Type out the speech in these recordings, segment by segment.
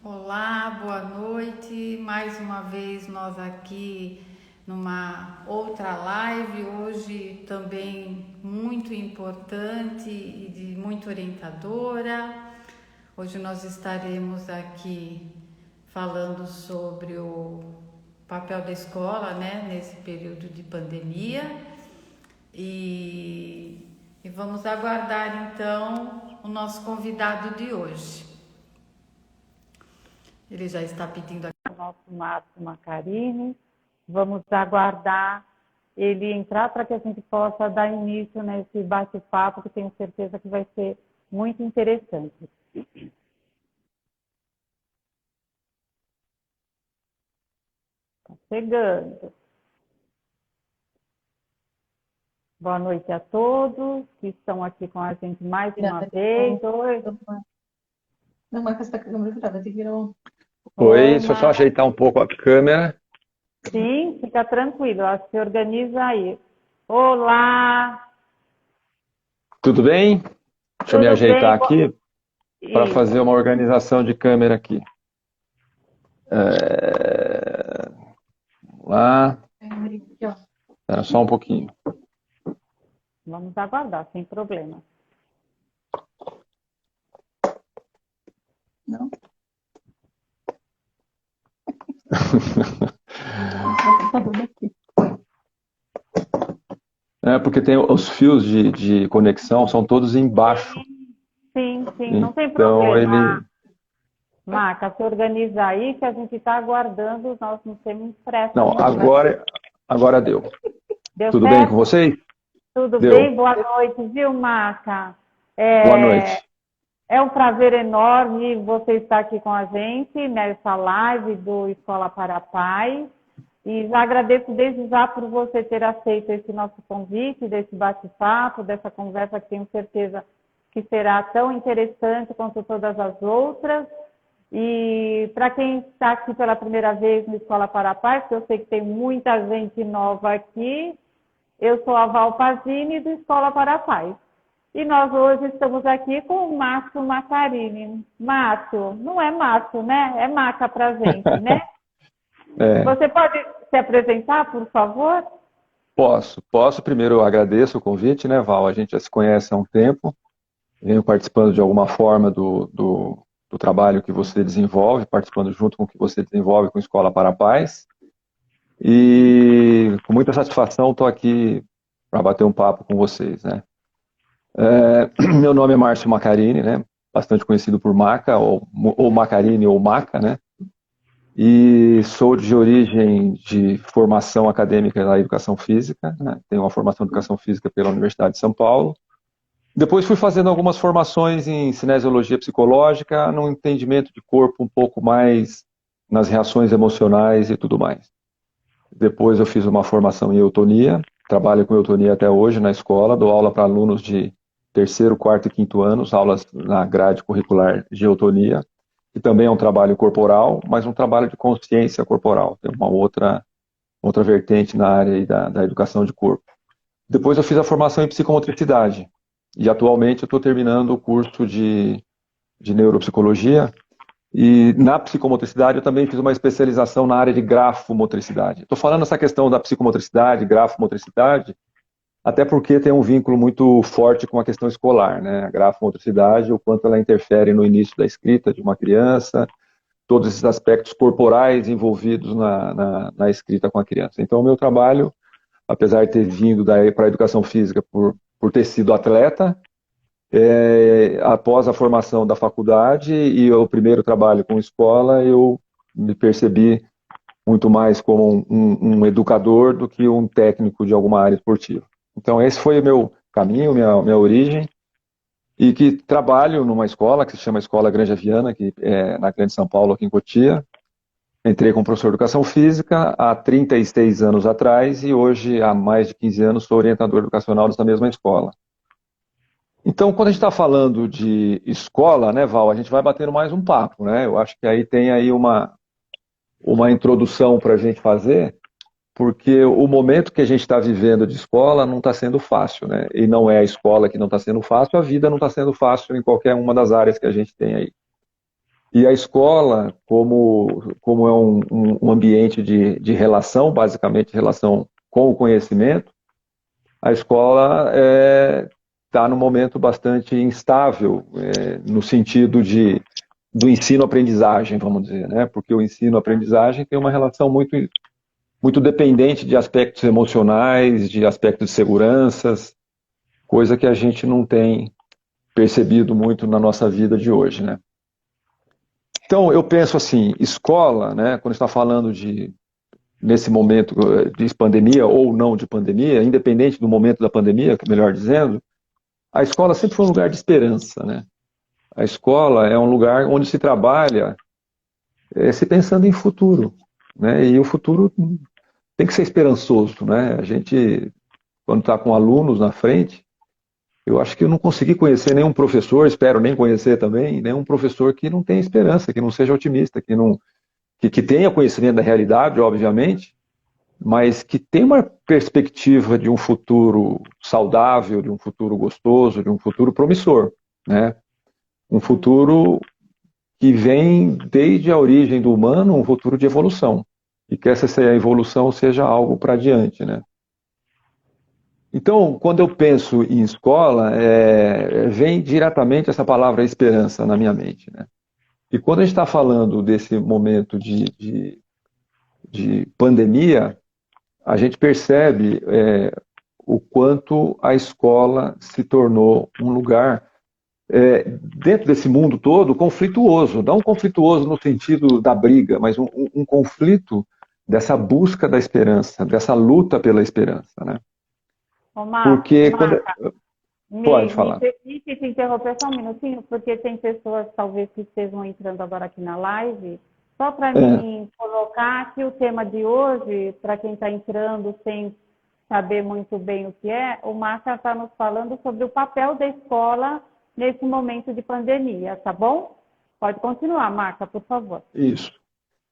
Olá, boa noite. Mais uma vez nós aqui numa outra live, hoje também muito importante e muito orientadora. Hoje nós estaremos aqui falando sobre o papel da escola, né, nesse período de pandemia. E vamos aguardar então o nosso convidado de hoje. Ele já está pedindo aqui. O nosso Márcio Macarini. Vamos aguardar ele entrar para que a gente possa dar início nesse bate-papo, que tenho certeza que vai ser muito interessante. Está chegando. Boa noite a todos que estão aqui com a gente mais uma vez. Oi. Não, mas essa câmera virada, tem que virar um... Oi, deixa eu só ajeitar um pouco a câmera. Sim, fica tranquilo, se organiza aí. Olá! Tudo bem? Deixa eu me ajeitar aqui para Isso. fazer uma organização de câmera aqui. Vamos lá. Espera só um pouquinho. Vamos aguardar, sem problema. Não? Porque tem os fios de conexão, são todos embaixo. Sim, não tem Então problema. ele... Maca, se organiza aí que a gente está aguardando, nós não temos pressa. Não, agora deu. Deu Tudo certo? bem com vocês? Tudo Deu. bem? Boa noite, viu, Maca? Boa noite. É um prazer enorme você estar aqui com a gente nessa live do Escola para Pais. E já agradeço desde já por você ter aceito esse nosso convite, desse bate-papo, dessa conversa que tenho certeza que será tão interessante quanto todas as outras. E para quem está aqui pela primeira vez no Escola para Pais, que eu sei que tem muita gente nova aqui, eu sou a Val Pazini do Escola para Pais. E nós hoje estamos aqui com o Márcio Macarini. Márcio, não é Márcio, né? É Maca para gente, né? Você pode se apresentar, por favor? Posso. Primeiro eu agradeço o convite, né, Val? A gente já se conhece há um tempo. Venho participando de alguma forma do trabalho que você desenvolve, participando junto com o que você desenvolve com Escola para Pais. E com muita satisfação estou aqui para bater um papo com vocês, né? Meu nome é Márcio Macarini, né? Bastante conhecido por Maca, ou Macarini ou Maca, né? E sou de origem de formação acadêmica na educação física, né? Tenho uma formação em educação física pela Universidade de São Paulo. Depois fui fazendo algumas formações em cinesiologia psicológica, no entendimento de corpo um pouco mais nas reações emocionais e tudo mais. Depois eu fiz uma formação em eutonia, trabalho com eutonia até hoje na escola, dou aula para alunos de terceiro, quarto e quinto anos, aulas na grade curricular de eutonia, que também é um trabalho corporal, mas um trabalho de consciência corporal, tem uma outra vertente na área aí da educação de corpo. Depois eu fiz a formação em psicomotricidade, e atualmente eu estou terminando o curso de neuropsicologia, e na psicomotricidade eu também fiz uma especialização na área de grafomotricidade. Estou falando essa questão da psicomotricidade, grafomotricidade, até porque tem um vínculo muito forte com a questão escolar, né? A grafomotricidade, o quanto ela interfere no início da escrita de uma criança, todos esses aspectos corporais envolvidos na escrita com a criança. Então o meu trabalho, apesar de ter vindo para a educação física por ter sido atleta, após a formação da faculdade e o primeiro trabalho com escola, eu me percebi muito mais como um educador do que um técnico de alguma área esportiva. Então esse foi o meu caminho, minha origem, e que trabalho numa escola que se chama Escola Granja Viana, que é na Grande São Paulo, aqui em Cotia. Entrei como professor de educação física há 36 anos atrás e hoje, há mais de 15 anos, sou orientador educacional dessa mesma escola. Então, quando a gente está falando de escola, né, Val, a gente vai batendo mais um papo, né? Eu acho que aí tem aí uma introdução para a gente fazer, porque o momento que a gente está vivendo de escola não está sendo fácil, né? E não é a escola que não está sendo fácil, a vida não está sendo fácil em qualquer uma das áreas que a gente tem aí. E a escola, como é um ambiente de relação, basicamente relação com o conhecimento, a escola está num momento bastante instável, no sentido do ensino-aprendizagem, vamos dizer, né? Porque o ensino-aprendizagem tem uma relação muito dependente de aspectos emocionais, de aspectos de seguranças, coisa que a gente não tem percebido muito na nossa vida de hoje, né? Então, eu penso assim, escola, né, quando está falando nesse momento de pandemia ou não de pandemia, independente do momento da pandemia, melhor dizendo, a escola sempre foi um lugar de esperança, né? A escola é um lugar onde se trabalha se pensando em futuro, né? E o futuro tem que ser esperançoso, né? A gente, quando está com alunos na frente, eu acho que eu não consegui conhecer nenhum professor, espero nem conhecer também, nenhum professor que não tenha esperança, que não seja otimista, que tenha conhecimento da realidade, obviamente, mas que tenha uma perspectiva de um futuro saudável, de um futuro gostoso, de um futuro promissor, né? Um futuro que vem desde a origem do humano, um futuro de evolução, e que essa evolução seja algo para diante, né? Então, quando eu penso em escola, vem diretamente essa palavra esperança na minha mente, né? E quando a gente está falando desse momento de pandemia, a gente percebe o quanto a escola se tornou um lugar, dentro desse mundo todo, conflituoso. Não conflituoso no sentido da briga, mas um conflito dessa busca da esperança, dessa luta pela esperança, né? Ô, Porque quando... Marta, Pode me falar. permite te interromper só um minutinho, porque tem pessoas talvez que estejam entrando agora aqui na live. Só para É, mim colocar que o tema de hoje, para quem está entrando sem saber muito bem o que é, o Marta está nos falando sobre o papel da escola nesse momento de pandemia, tá bom? Pode continuar, Marta, por favor. isso.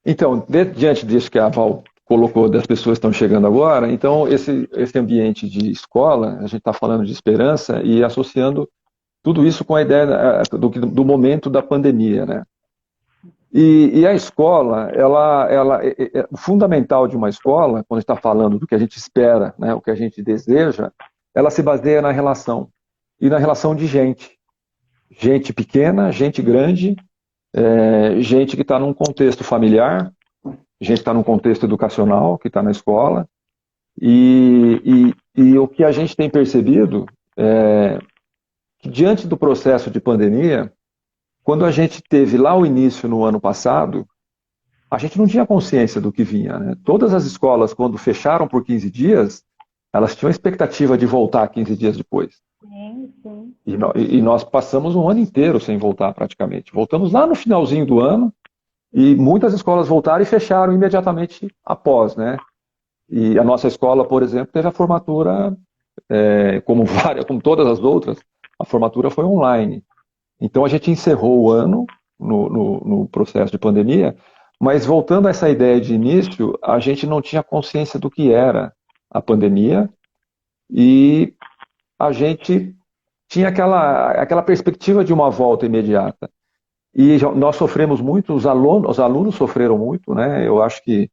Então, diante disso que a Val colocou, das pessoas que estão chegando agora, então esse ambiente de escola, a gente está falando de esperança e associando tudo isso com a ideia do momento da pandemia, né? E a escola, o fundamental de uma escola, quando está falando do que a gente espera, né, o que a gente deseja, ela se baseia na relação, e na relação de gente. Gente pequena, gente grande, gente que está num contexto familiar, gente que está num contexto educacional, que está na escola, e o que a gente tem percebido é que diante do processo de pandemia, quando a gente teve lá o início no ano passado, a gente não tinha consciência do que vinha, né? Todas as escolas, quando fecharam por 15 dias, elas tinham expectativa de voltar 15 dias depois. Sim, sim. E nós passamos um ano inteiro sem voltar praticamente. Voltamos lá no finalzinho do ano e muitas escolas voltaram e fecharam imediatamente após, né? E a nossa escola, por exemplo, teve a formatura, como todas as outras, a formatura foi online. Então a gente encerrou o ano no processo de pandemia, mas voltando a essa ideia de início, a gente não tinha consciência do que era a pandemia e a gente tinha aquela perspectiva de uma volta imediata. E nós sofremos muito, os alunos sofreram muito, né? Eu acho que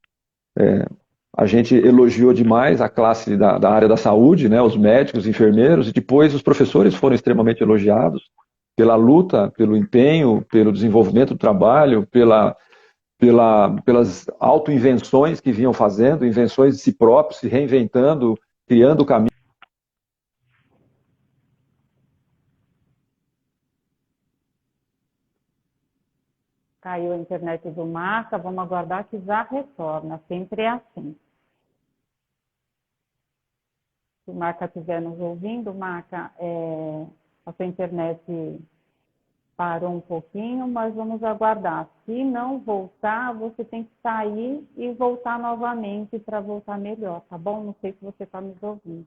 a gente elogiou demais a classe da área da saúde, né? Os médicos, os enfermeiros, e depois os professores foram extremamente elogiados pela luta, pelo empenho, pelo desenvolvimento do trabalho, pelas autoinvenções que vinham fazendo, invenções de si próprios, se reinventando, criando caminhos. Caiu a internet do Marta, vamos aguardar que já retorna, sempre é assim. Se o Marca estiver nos ouvindo, Marca, a sua internet parou um pouquinho, mas vamos aguardar. Se não voltar, você tem que sair e voltar novamente para voltar melhor, tá bom? Não sei se você está nos ouvindo.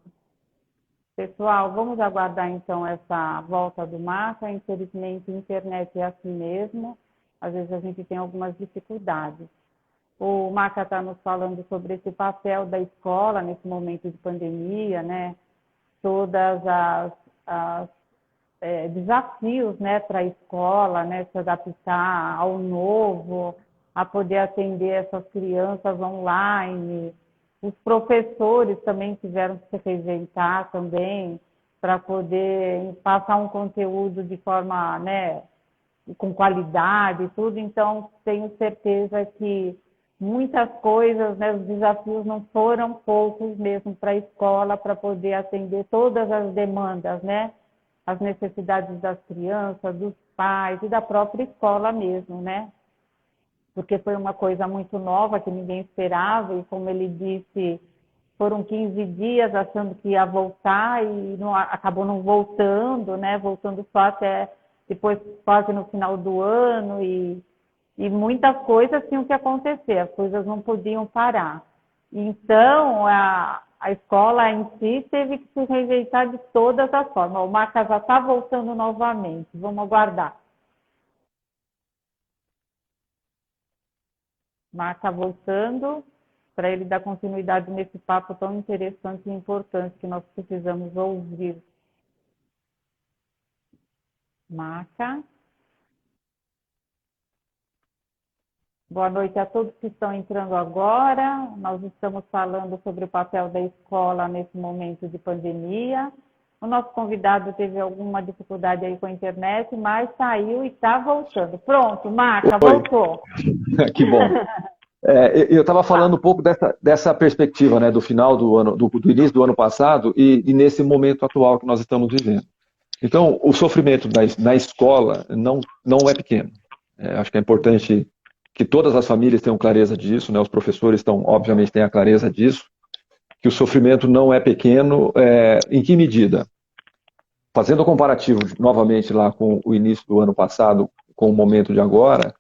Pessoal, vamos aguardar então essa volta do Marca. Infelizmente, a internet é assim mesmo. Às vezes a gente tem algumas dificuldades. O Marca está nos falando sobre esse papel da escola nesse momento de pandemia, né? Todas desafios, né, para a escola, né, se adaptar ao novo, a poder atender essas crianças online. Os professores também tiveram que se reinventar também para poder passar um conteúdo de forma, né, com qualidade e tudo. Então, tenho certeza que muitas coisas, né, os desafios não foram poucos mesmo para a escola, para poder atender todas as demandas, né, as necessidades das crianças, dos pais e da própria escola mesmo, né? Porque foi uma coisa muito nova que ninguém esperava e, como ele disse, foram 15 dias achando que ia voltar e não, acabou não voltando, né? Voltando só até depois, quase no final do ano e muitas coisas tinham que acontecer, as coisas não podiam parar. Então, a escola em si teve que se reinventar de todas as formas. O Maca já está voltando novamente, vamos aguardar. Maca voltando, para ele dar continuidade nesse papo tão interessante e importante que nós precisamos ouvir. Maca. Boa noite a todos que estão entrando agora. Nós estamos falando sobre o papel da escola nesse momento de pandemia. O nosso convidado teve alguma dificuldade aí com a internet, mas saiu e está voltando. Pronto, Maca, voltou. Que bom. Eu estava falando um pouco dessa perspectiva, né, do final do ano, do início do ano passado e nesse momento atual que nós estamos vivendo. Então, o sofrimento na escola não é pequeno. Acho que é importante que todas as famílias tenham clareza disso, né? Os professores obviamente, têm a clareza disso, que o sofrimento não é pequeno. Em que medida? Fazendo o comparativo novamente lá com o início do ano passado, com o momento de agora,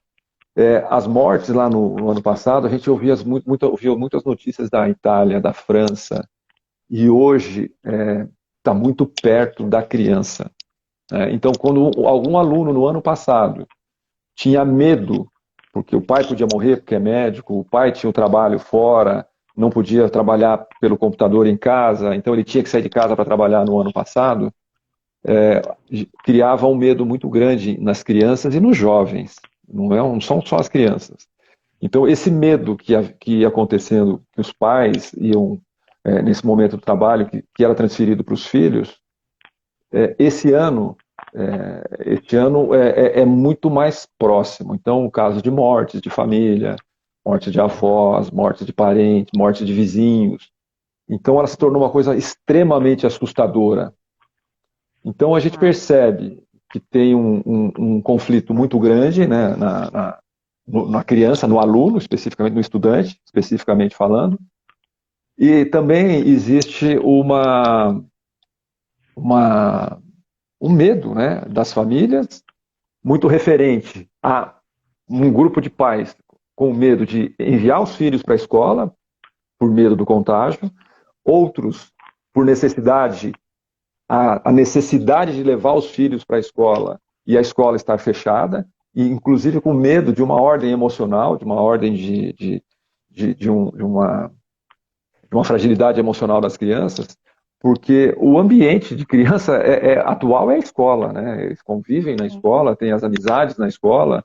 as mortes lá no ano passado, a gente ouviu muitas notícias da Itália, da França, e hoje está muito perto da criança. Então, quando algum aluno no ano passado tinha medo, porque o pai podia morrer porque é médico, o pai tinha o trabalho fora, não podia trabalhar pelo computador em casa, então ele tinha que sair de casa para trabalhar no ano passado, criava um medo muito grande nas crianças e nos jovens. Não são só as crianças. Então, esse medo que ia acontecendo, que os pais iam, nesse momento do trabalho, que era transferido para os filhos, este ano é muito mais próximo. Então, o caso de mortes de família, morte de avós, morte de parentes, morte de vizinhos. Então, ela se tornou uma coisa extremamente assustadora. Então, a gente percebe que tem um conflito muito grande, né, na criança, no aluno, especificamente no estudante, especificamente falando. E também existe um medo, né, das famílias, muito referente a um grupo de pais com medo de enviar os filhos para a escola, por medo do contágio, outros por necessidade, a necessidade de levar os filhos para a escola e a escola estar fechada, e inclusive com medo de uma ordem emocional, de uma ordem de uma fragilidade emocional das crianças, porque o ambiente de criança atual é a escola, né? Eles convivem na escola, têm as amizades na escola,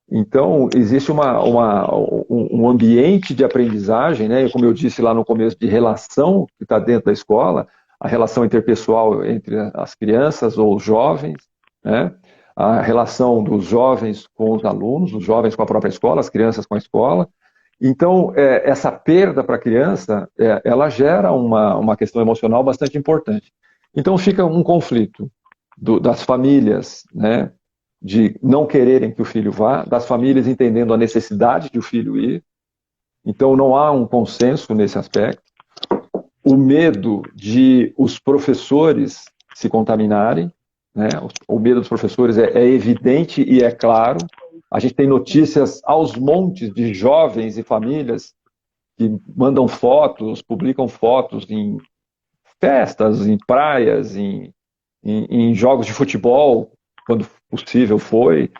então existe um ambiente de aprendizagem, né? Como eu disse lá no começo, de relação que está dentro da escola, a relação interpessoal entre as crianças ou os jovens, né? A relação dos jovens com os alunos, os jovens com a própria escola, as crianças com a escola. Então, essa perda para a criança, ela gera uma questão emocional bastante importante. Então, fica um conflito das famílias, né, de não quererem que o filho vá, das famílias entendendo a necessidade de o filho ir. Então, não há um consenso nesse aspecto. O medo de os professores se contaminarem, né? O medo dos professores é evidente e é claro. A gente tem notícias aos montes de jovens e famílias que mandam fotos, publicam fotos em festas, em praias, em jogos de futebol, quando possível foi.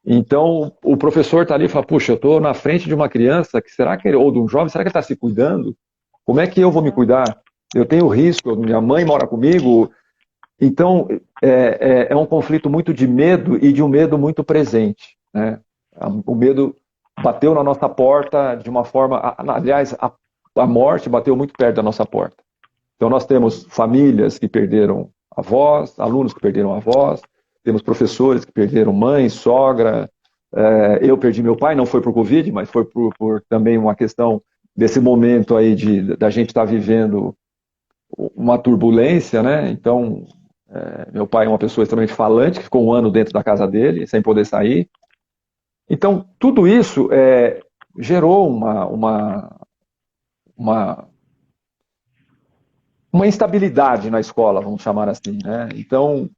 Então, o professor está ali e fala, puxa, eu estou na frente de uma criança, ou de um jovem, será que ele está se cuidando? Como é que eu vou me cuidar? Eu tenho risco, minha mãe mora comigo, Então, é um conflito muito de medo e de um medo muito presente, né? O medo bateu na nossa porta de uma forma... Aliás, a morte bateu muito perto da nossa porta. Então, nós temos famílias que perderam avós, alunos que perderam avós, temos professores que perderam mãe, sogra. Eu perdi meu pai, não foi por Covid, mas foi por também uma questão desse momento aí da gente estar vivendo uma turbulência, né? Então, meu pai é uma pessoa extremamente falante, que ficou um ano dentro da casa dele, sem poder sair. Então, tudo isso gerou uma instabilidade na escola, vamos chamar assim, né? Então,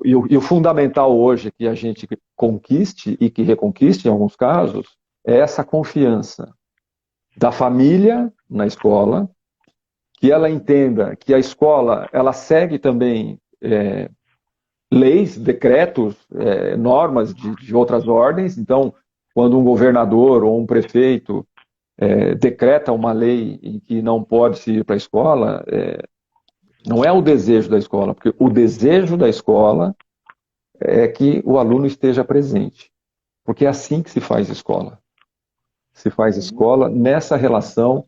e o fundamental hoje que a gente conquiste e que reconquiste em alguns casos é essa confiança da família na escola, que ela entenda que a escola ela segue também leis, decretos, normas de outras ordens. Então, quando um governador ou um prefeito decreta uma lei em que não pode se ir para a escola, não é o desejo da escola, porque o desejo da escola é que o aluno esteja presente, porque é assim que se faz escola. Se faz escola nessa relação,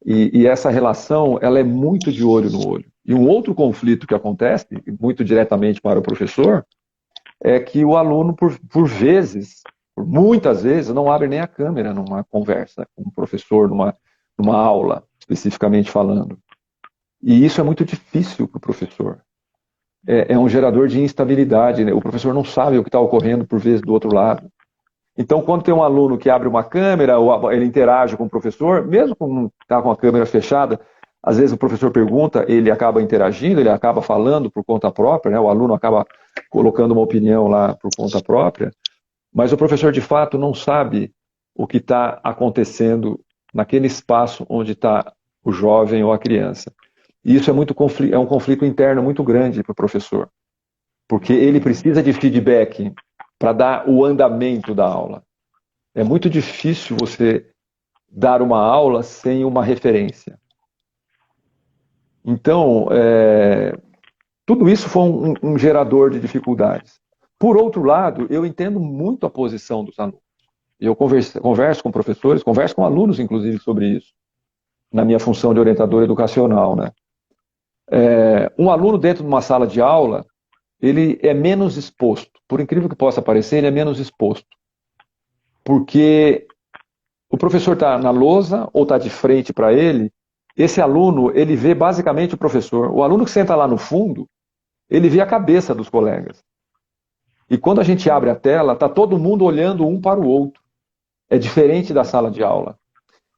e essa relação ela é muito de olho no olho. E um outro conflito que acontece, muito diretamente para o professor, é que o aluno, por vezes, por muitas vezes, não abre nem a câmera numa conversa com o professor, numa aula, especificamente falando. E isso é muito difícil para o professor. É um gerador de instabilidade, né? O professor não sabe o que está ocorrendo, por vezes, do outro lado. Então, quando tem um aluno que abre uma câmera, ou ele interage com o professor, mesmo quando está com a câmera fechada, às vezes o professor pergunta, ele acaba interagindo, ele acaba falando por conta própria, né? O aluno acaba colocando uma opinião lá por conta própria, mas o professor, de fato, não sabe o que está acontecendo naquele espaço onde está o jovem ou a criança. E isso é um conflito interno muito grande para o professor, porque ele precisa de feedback para dar o andamento da aula. É muito difícil você dar uma aula sem uma referência. Então, tudo isso foi um gerador de dificuldades. Por outro lado, eu entendo muito a posição dos alunos. Eu converso com professores, converso com alunos, inclusive, sobre isso, na minha função de orientador educacional, né? Um aluno dentro de uma sala de aula, ele é menos exposto. Por incrível que possa parecer, ele é menos exposto. Porque o professor está na lousa ou está de frente para ele, esse aluno, ele vê basicamente o professor. O aluno que senta lá no fundo, ele vê a cabeça dos colegas. E quando a gente abre a tela, está todo mundo olhando um para o outro. É diferente da sala de aula.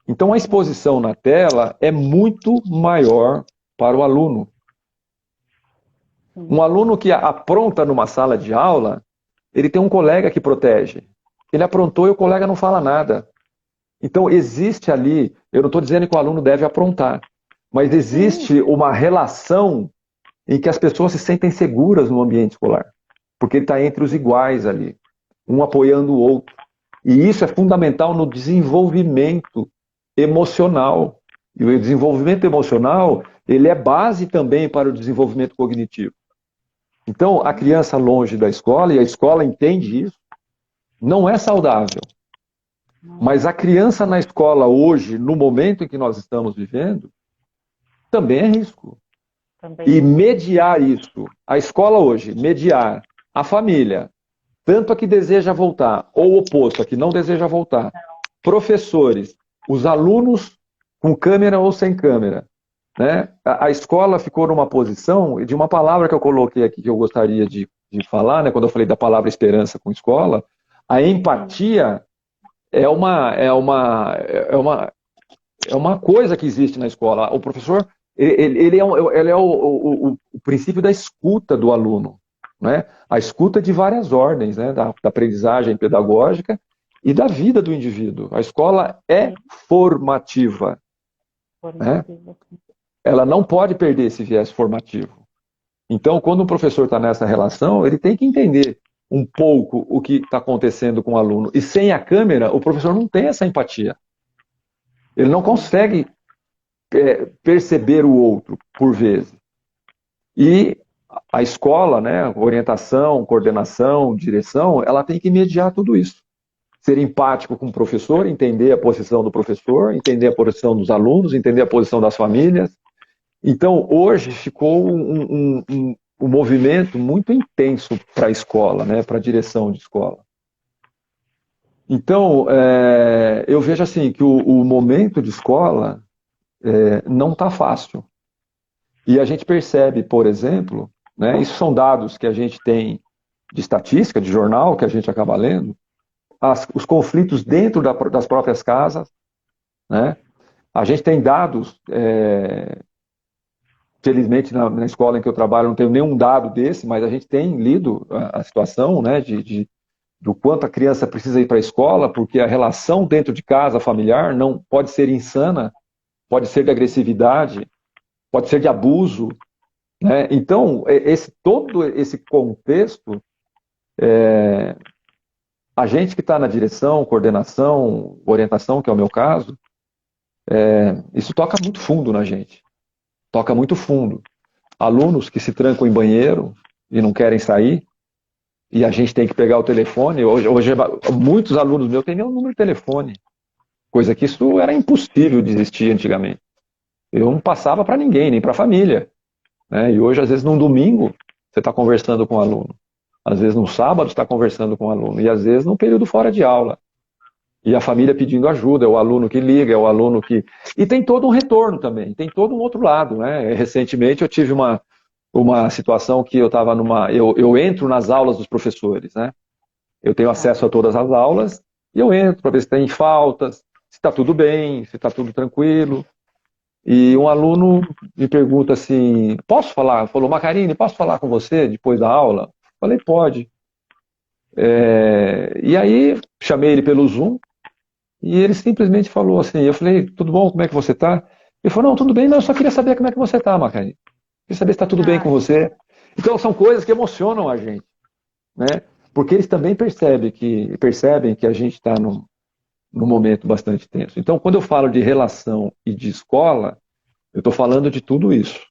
Então a exposição na tela é muito maior para o aluno. Um aluno que apronta numa sala de aula, ele tem um colega que protege. Ele aprontou e o colega não fala nada. Então existe ali, eu não estou dizendo que o aluno deve aprontar, mas existe uma relação em que as pessoas se sentem seguras no ambiente escolar. Porque ele está entre os iguais ali, um apoiando o outro. E isso é fundamental no desenvolvimento emocional. E o desenvolvimento emocional, ele é base também para o desenvolvimento cognitivo. Então, a criança longe da escola, e a escola entende isso, não é saudável. Mas a criança na escola hoje, no momento em que nós estamos vivendo, também é risco. E mediar isso, a escola hoje, mediar a família, tanto a que deseja voltar, ou o oposto, a que não deseja voltar, professores, os alunos com câmera ou sem câmera, né? A escola ficou numa posição, de uma palavra que eu coloquei aqui que eu gostaria de falar, né, quando eu falei da palavra esperança com escola, a empatia é uma coisa que existe na escola. O professor, ele é o princípio da escuta do aluno, né? A escuta de várias ordens, né? Da aprendizagem pedagógica e da vida do indivíduo. A escola é formativa, né? Ela não pode perder esse viés formativo. Então, quando o professor está nessa relação, ele tem que entender um pouco o que está acontecendo com o aluno. E sem a câmera, o professor não tem essa empatia. Ele não consegue perceber o outro, por vezes. E a escola, né, orientação, coordenação, direção, ela tem que mediar tudo isso. Ser empático com o professor, entender a posição do professor, entender a posição dos alunos, entender a posição das famílias. Então, hoje ficou um movimento muito intenso para a escola, né, para a direção de escola. Então, eu vejo assim que o momento de escola não está fácil. E a gente percebe, por exemplo, né, isso são dados que a gente tem de estatística, de jornal, que a gente acaba lendo, os conflitos dentro das próprias casas, né? A gente tem dados, felizmente na escola em que eu trabalho não tenho nenhum dado desse, mas a gente tem lido a situação, né, do quanto a criança precisa ir para a escola, porque a relação dentro de casa familiar não pode ser insana, pode ser de agressividade, pode ser de abuso, né? Então, todo esse contexto, a gente que está na direção, coordenação, orientação, que é o meu caso, isso toca muito fundo na gente. Toca muito fundo. Alunos que se trancam em banheiro e não querem sair, e a gente tem que pegar o telefone. Hoje muitos alunos meus têm meu número de telefone, coisa que isso era impossível de existir antigamente. Eu não passava para ninguém, nem para a família, né? E hoje, às vezes, num domingo, você está conversando com o aluno. Às vezes, no sábado, está conversando com o aluno. E, às vezes, num período fora de aula. E a família pedindo ajuda, é o aluno que liga, é o aluno que... E tem todo um retorno também, tem todo um outro lado, né? Recentemente, eu tive uma situação que eu estava eu entro nas aulas dos professores, né? Eu tenho acesso a todas as aulas, e eu entro para ver se tem faltas, se está tudo bem, se está tudo tranquilo. E um aluno me pergunta assim, posso falar? Falou, Macarini, posso falar com você depois da aula? Falei, pode. E aí, chamei ele pelo Zoom, e ele simplesmente falou assim, eu falei, tudo bom, como é que você está? Ele falou, não, tudo bem, mas eu só queria saber como é que você está, Macarini. Queria saber se está tudo bem com você. Então, são coisas que emocionam a gente, né? Porque eles também percebem que a gente está num momento bastante tenso. Então, quando eu falo de relação e de escola, eu estou falando de tudo isso.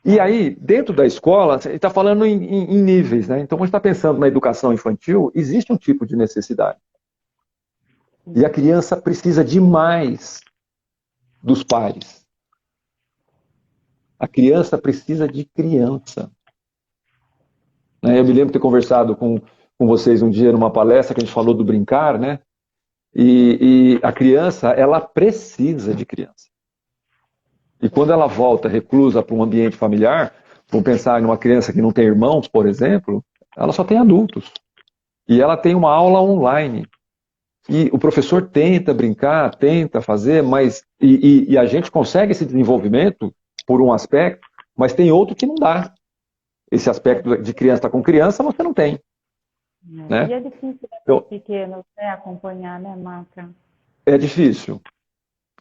E aí, dentro da escola, você está falando em níveis, né? Então, quando está pensando na educação infantil, existe um tipo de necessidade. E a criança precisa demais dos pais. A criança precisa de criança. Eu me lembro de ter conversado com vocês um dia numa palestra que a gente falou do brincar, né? E a criança, ela precisa de criança. E quando ela volta reclusa para um ambiente familiar, vamos pensar em uma criança que não tem irmãos, por exemplo, ela só tem adultos. E ela tem uma aula online. E o professor tenta brincar, tenta fazer, mas e a gente consegue esse desenvolvimento por um aspecto, mas tem outro que não dá. Esse aspecto de criança estar com criança, você não tem. Né? E é difícil para os pequenos, né, acompanhar, né, Maca? É difícil.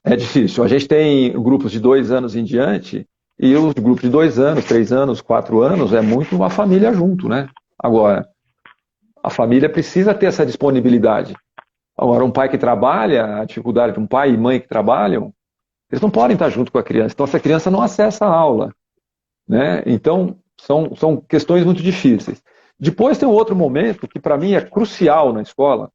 É difícil. A gente tem grupos de 2 anos em diante, e os grupos de 2 anos, 3 anos, 4 anos, é muito uma família junto, né? Agora, a família precisa ter essa disponibilidade. Agora, um pai que trabalha, a dificuldade de um pai e mãe que trabalham, eles não podem estar junto com a criança. Então, essa criança não acessa a aula, né? Então, são questões muito difíceis. Depois tem um outro momento que, para mim, é crucial na escola.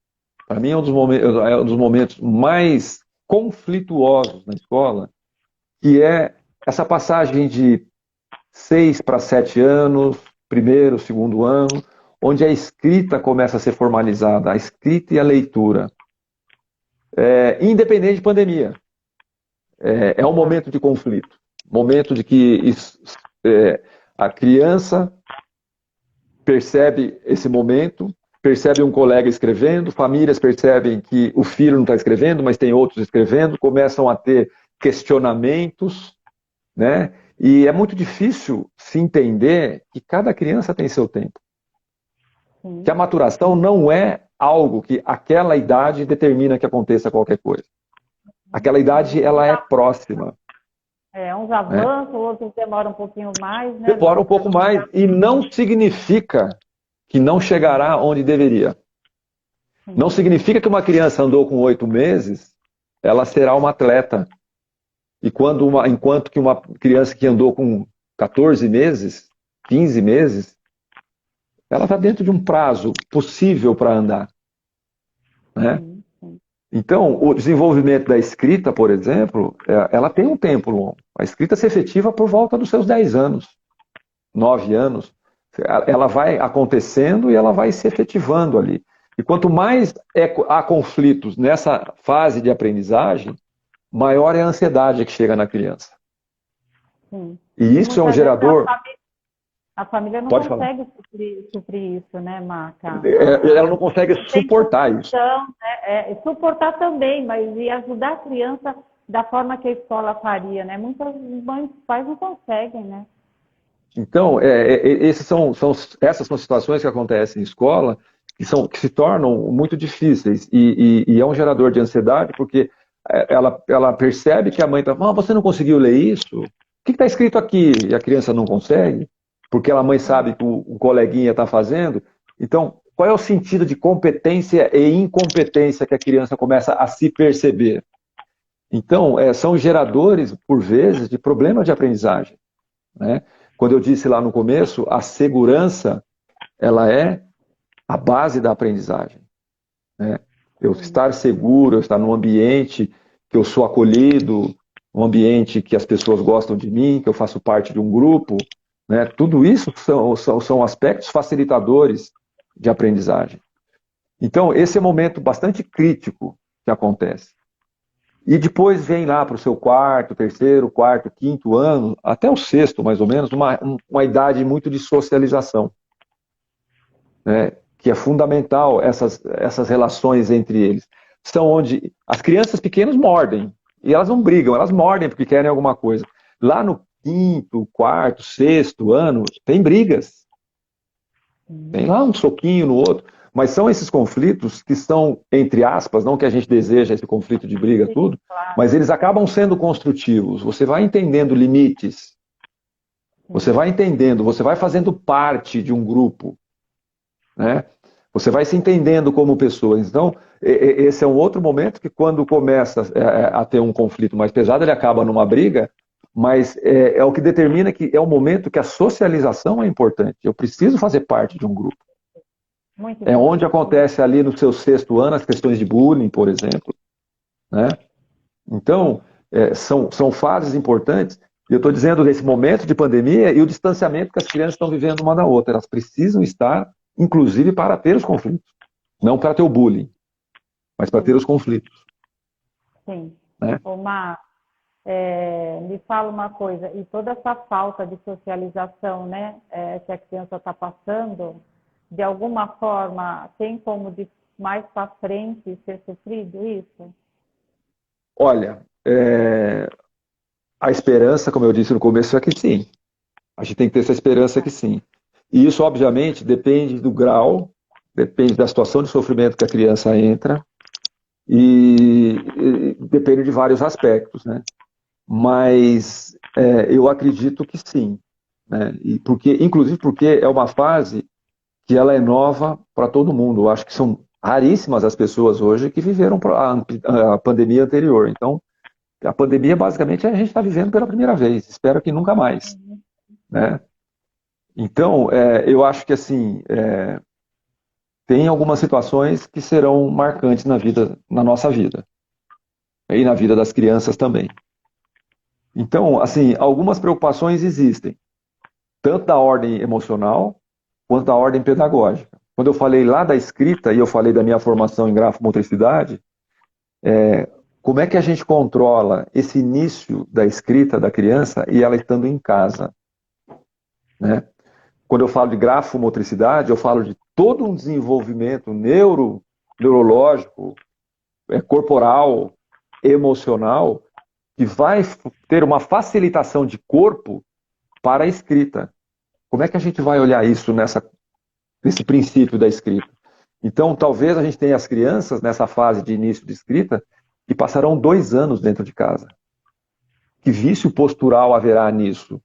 Para mim, é um dos momentos mais conflituosos na escola, que é essa passagem de 6 para 7 anos, primeiro, segundo ano, onde a escrita começa a ser formalizada, a escrita e a leitura. Independente de pandemia. É um momento de conflito. Momento de que a criança percebe esse momento, percebe um colega escrevendo, famílias percebem que o filho não está escrevendo, mas tem outros escrevendo, começam a ter questionamentos, né? E é muito difícil se entender que cada criança tem seu tempo. Sim. Que a maturação não é algo que aquela idade determina que aconteça qualquer coisa. Aquela idade, ela é próxima. Uns avançam, outros demoram um pouquinho mais, né? Demora um pouco mais, e não significa que não chegará onde deveria. Sim. Não significa que uma criança andou com 8 meses, ela será uma atleta. E enquanto que uma criança que andou com 14 meses, 15 meses, ela está dentro de um prazo possível para andar, né? Sim, sim. Então, o desenvolvimento da escrita, por exemplo, ela tem um tempo longo. A escrita se efetiva por volta dos seus 10 anos, 9 anos. Ela vai acontecendo e ela vai se efetivando ali. E quanto mais há conflitos nessa fase de aprendizagem, maior é a ansiedade que chega na criança. Sim. E E isso é um muitas vezes gerador. a família não Pode falar. consegue suprir isso, né, Maca? Ela não consegue Tem suportar isso. condição, né? Suportar também, mas e ajudar a criança da forma que a escola faria, né? Muitas mães e pais não conseguem, né? Então, essas são situações que acontecem em escola que se tornam muito difíceis e é um gerador de ansiedade porque ela percebe que a mãe está falando, você não conseguiu ler isso? O que está escrito aqui? E a criança não consegue, porque a mãe sabe que o coleguinha está fazendo. Então, qual é o sentido de competência e incompetência que a criança começa a se perceber? Então, são geradores, por vezes, de problemas de aprendizagem, né? Quando eu disse lá no começo, a segurança, ela é a base da aprendizagem, né? Eu estar seguro, eu estar num ambiente que eu sou acolhido, um ambiente que as pessoas gostam de mim, que eu faço parte de um grupo, né? Tudo isso são aspectos facilitadores de aprendizagem. Então, esse é um momento bastante crítico que acontece. E depois vem lá para o seu quarto, terceiro, quarto, quinto ano, até o sexto, mais ou menos, uma idade muito de socialização, né? Que é fundamental essas relações entre eles. São onde as crianças pequenas mordem, e elas não brigam, elas mordem porque querem alguma coisa. Lá no quinto, quarto, sexto ano, tem brigas. Tem lá um soquinho no outro. Mas são esses conflitos que são, entre aspas, não que a gente deseja esse conflito de briga, tudo, mas eles acabam sendo construtivos. Você vai entendendo limites, você vai entendendo, você vai fazendo parte de um grupo, né? Você vai se entendendo como pessoa. Então, esse é um outro momento que quando começa a ter um conflito mais pesado, ele acaba numa briga, mas é o que determina que é o momento que a socialização é importante. Eu preciso fazer parte de um grupo. Muito É onde importante. acontece ali no seu sexto ano as questões de bullying, por exemplo, né? Então, são fases importantes. E eu estou dizendo desse momento de pandemia e o distanciamento que as crianças estão vivendo uma da outra. Elas precisam estar, inclusive, para ter os conflitos. Não para ter o bullying, mas para ter os conflitos. Sim. Né? Mar, me fala uma coisa, e toda essa falta de socialização, né, que a criança está passando, de alguma forma, tem como de mais para frente ser sofrido isso? Olha, a esperança, como eu disse no começo, é que sim. A gente tem que ter essa esperança que sim. E isso, obviamente, depende do grau, depende da situação de sofrimento que a criança entra e depende de vários aspectos, né? Mas eu acredito que sim, né? Inclusive porque é uma fase que ela é nova para todo mundo. Eu acho que são raríssimas as pessoas hoje que viveram a pandemia anterior. Então, a pandemia, basicamente, a gente está vivendo pela primeira vez. Espero que nunca mais, né? Então, eu acho que, assim, tem algumas situações que serão marcantes na nossa vida. E na vida das crianças também. Então, assim, algumas preocupações existem. Tanto da ordem emocional, quanto da ordem pedagógica. Quando eu falei lá da escrita, e eu falei da minha formação em grafomotricidade, como é que a gente controla esse início da escrita da criança e ela estando em casa, né? Quando eu falo de grafomotricidade, eu falo de todo um desenvolvimento neurológico, corporal, emocional, que vai ter uma facilitação de corpo para a escrita. Como é que a gente vai olhar isso nesse princípio da escrita? Então, talvez a gente tenha as crianças nessa fase de início de escrita que passarão 2 anos dentro de casa. Que vício postural haverá nisso?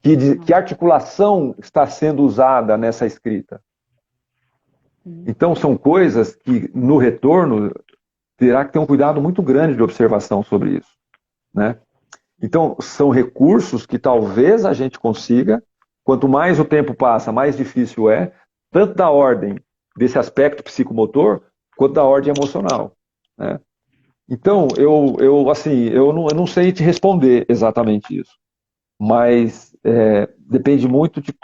Que articulação está sendo usada nessa escrita? Então, são coisas que, no retorno, terá que ter um cuidado muito grande de observação sobre isso, né? Então, são recursos que talvez a gente consiga quanto mais o tempo passa, mais difícil é, tanto da ordem desse aspecto psicomotor, quanto da ordem emocional, né? Então, eu não sei te responder exatamente isso, mas depende muito de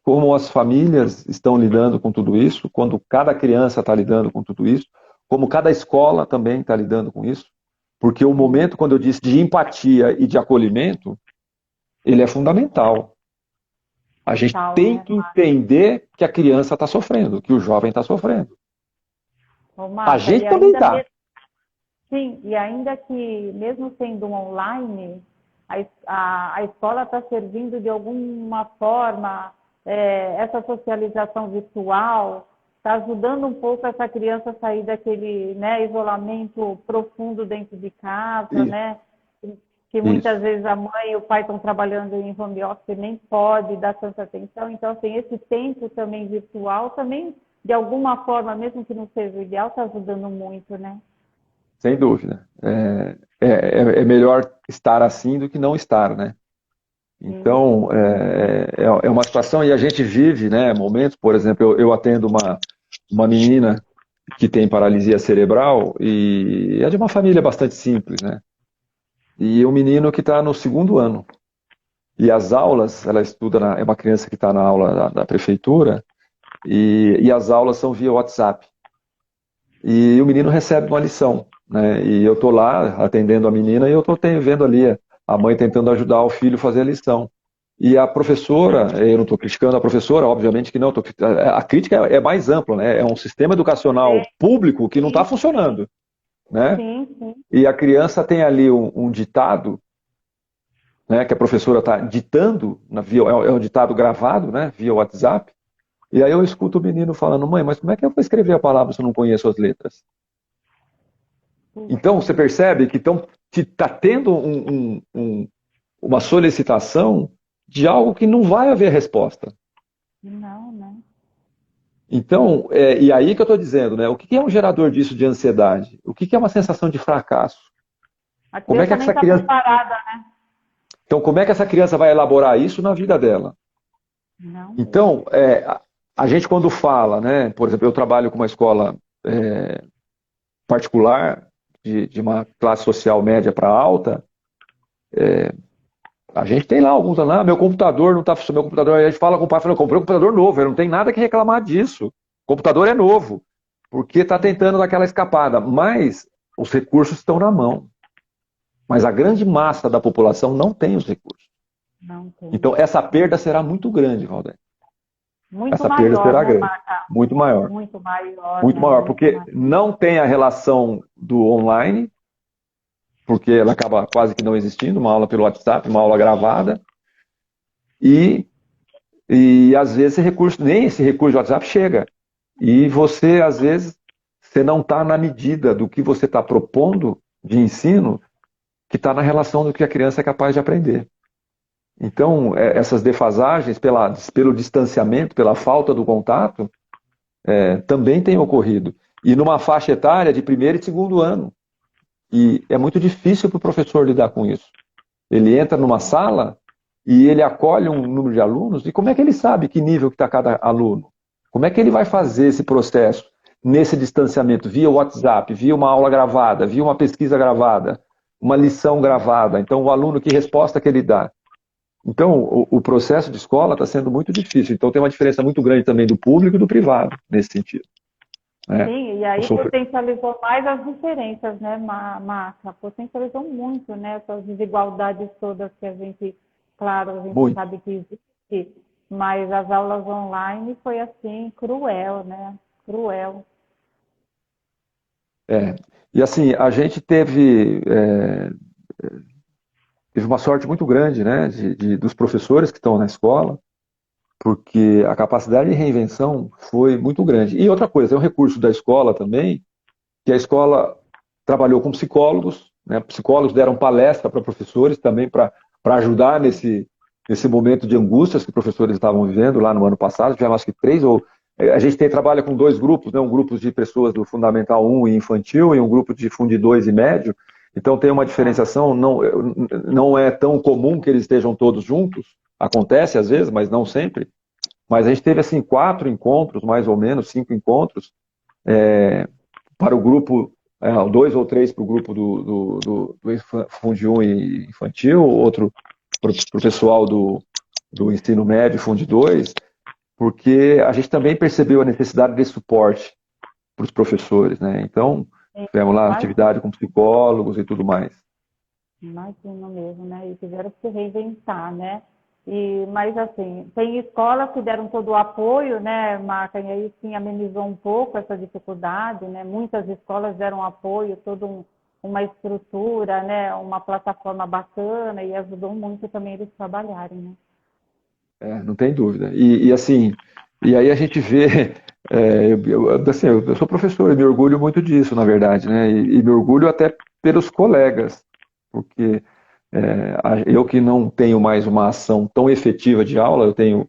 como as famílias estão lidando com tudo isso, quando cada criança está lidando com tudo isso, como cada escola também está lidando com isso, porque o momento, quando eu disse de empatia e de acolhimento, ele é fundamental. A gente tem que entender que a criança está sofrendo, que o jovem está sofrendo. Ô, Marta, A gente também está. Sim, e ainda que, mesmo sendo online, a escola está servindo de alguma forma, essa socialização virtual, está ajudando um pouco essa criança a sair daquele, né, isolamento profundo dentro de casa, Isso. né? Que muitas vezes a mãe e o pai estão trabalhando em home office, nem pode dar tanta atenção. Então, assim, esse tempo também virtual, também, de alguma forma, mesmo que não seja o ideal, está ajudando muito, né? Sem dúvida. É melhor estar assim do que não estar, né? Então, é uma situação, e a gente vive, né, momentos, por exemplo, eu atendo uma menina que tem paralisia cerebral e é de uma família bastante simples, né? E um menino que está no 2º ano. E as aulas, ela estuda, é uma criança que está na aula da prefeitura, e as aulas são via WhatsApp. E o menino recebe uma lição, né? E eu estou lá atendendo a menina e eu estou vendo ali a mãe tentando ajudar o filho a fazer a lição. E a professora, eu não estou criticando a professora, obviamente que não, a crítica é mais ampla, né? É um sistema educacional público que não está funcionando, né? Sim. E a criança tem ali um ditado, né, que a professora está ditando, é um ditado gravado, né, via WhatsApp, e aí eu escuto o menino falando, mãe, mas como é que eu vou escrever a palavra se eu não conheço as letras? Então, você percebe que está tendo uma solicitação de algo que não vai haver resposta. Não, né? Então, e aí que eu estou dizendo, né? O que é um gerador disso de ansiedade? O que é uma sensação de fracasso? A Como é que criança essa nem está criança... preparada, né? Então, como é que essa criança vai elaborar isso na vida dela? Não. Então, a gente quando fala, né? Por exemplo, eu trabalho com uma escola particular, de uma classe social média para alta, a gente tem lá alguns, meu computador não está funcionando, meu computador, a gente fala com o pai, fala, eu comprei um computador novo, eu não tem nada que reclamar disso, o computador é novo, porque está tentando dar aquela escapada, mas os recursos estão na mão, mas a grande massa da população não tem os recursos. Não tem. Então essa perda será muito grande, Valdir. Muito essa maior, perda será né, grande, Marta? muito maior. Muito maior. Muito né? maior, Muito porque maior. não tem a relação do online, porque ela acaba quase que não existindo, uma aula pelo WhatsApp, uma aula gravada, e às vezes nem esse recurso de WhatsApp chega. E você, às vezes, você não está na medida do que você está propondo de ensino, que está na relação do que a criança é capaz de aprender. Então, essas defasagens pelo distanciamento, pela falta do contato, também têm ocorrido. E numa faixa etária de 1º e 2º ano. E é muito difícil para o professor lidar com isso. Ele entra numa sala e ele acolhe um número de alunos, e como é que ele sabe que nível que está cada aluno? Como é que ele vai fazer esse processo nesse distanciamento, via WhatsApp, via uma aula gravada, via uma pesquisa gravada, uma lição gravada? Então, o aluno, que resposta que ele dá? Então, o processo de escola está sendo muito difícil. Então, tem uma diferença muito grande também do público e do privado, nesse sentido. Sim, e aí potencializou mais as diferenças, né, Marta? Potencializou muito, né, essas desigualdades todas que a gente, claro, a gente muito. sabe que existe, mas as aulas online foi assim, cruel, né? Cruel. E assim, a gente teve uma sorte muito grande, né, dos professores que estão na escola, porque a capacidade de reinvenção foi muito grande. E outra coisa, é um recurso da escola também, que a escola trabalhou com psicólogos, né? Psicólogos deram palestra para professores também para ajudar nesse momento de angústias que os professores estavam vivendo lá no ano passado. Tivemos acho que 3 ou... A gente trabalha com 2 grupos, né? Um grupo de pessoas do Fundamental 1 e infantil e um grupo de Fundo 2 e médio. Então tem uma diferenciação, não é tão comum que eles estejam todos juntos, Acontece às vezes, mas não sempre. Mas a gente teve assim 4 encontros, mais ou menos, 5 encontros, para o grupo, 2 ou 3 para o grupo do Fundi 1 e infantil, outro para o pessoal do ensino médio, Fundi 2, porque a gente também percebeu a necessidade de suporte para os professores, né? Então, tivemos lá atividade com psicólogos e tudo mais. Imagino mesmo, né? E tiveram que se reinventar, né? Mas assim, tem escolas que deram todo o apoio, né, Marca? E aí sim amenizou um pouco essa dificuldade, né? Muitas escolas deram apoio, uma estrutura, né? Uma plataforma bacana e ajudou muito também eles trabalharem, né? Não tem dúvida. E assim, e aí a gente vê, assim, eu sou professor e me orgulho muito disso, na verdade, né? E me orgulho até pelos colegas, porque eu que não tenho mais uma ação tão efetiva de aula, eu tenho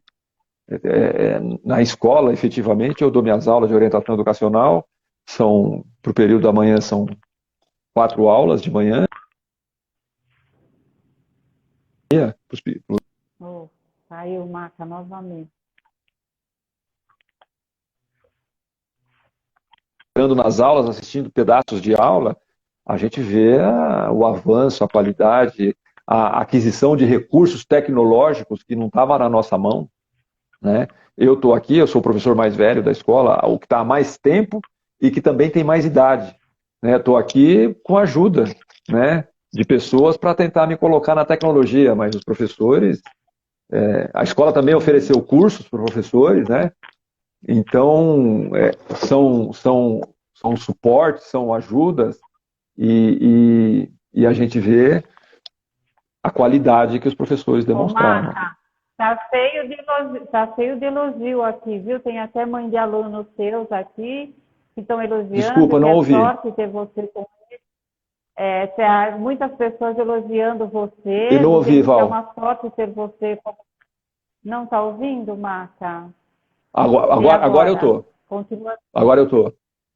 na escola, efetivamente, eu dou minhas aulas de orientação educacional, para o período da manhã são 4 aulas de manhã. Oh, saiu Marca novamente. Nas aulas, assistindo pedaços de aula, a gente vê o avanço, a qualidade, a aquisição de recursos tecnológicos que não estavam na nossa mão, né? Eu estou aqui, eu sou o professor mais velho da escola, o que está há mais tempo e que também tem mais idade, né? Estou aqui com a ajuda, né, de pessoas para tentar me colocar na tecnologia, mas os professores, a escola também ofereceu cursos para professores, né? Então, são suportes, são ajudas, e a gente vê a qualidade que os professores demonstraram. Marca, tá cheio de elogio aqui, viu? Tem até mãe de alunos seus aqui que estão elogiando. Desculpa, não ouvi. Sorte ter você com tem muitas pessoas elogiando você. Eu não ouvi, Val. É uma sorte ter você. Não está ouvindo, Marca? Agora eu tô. Continua. Agora eu tô.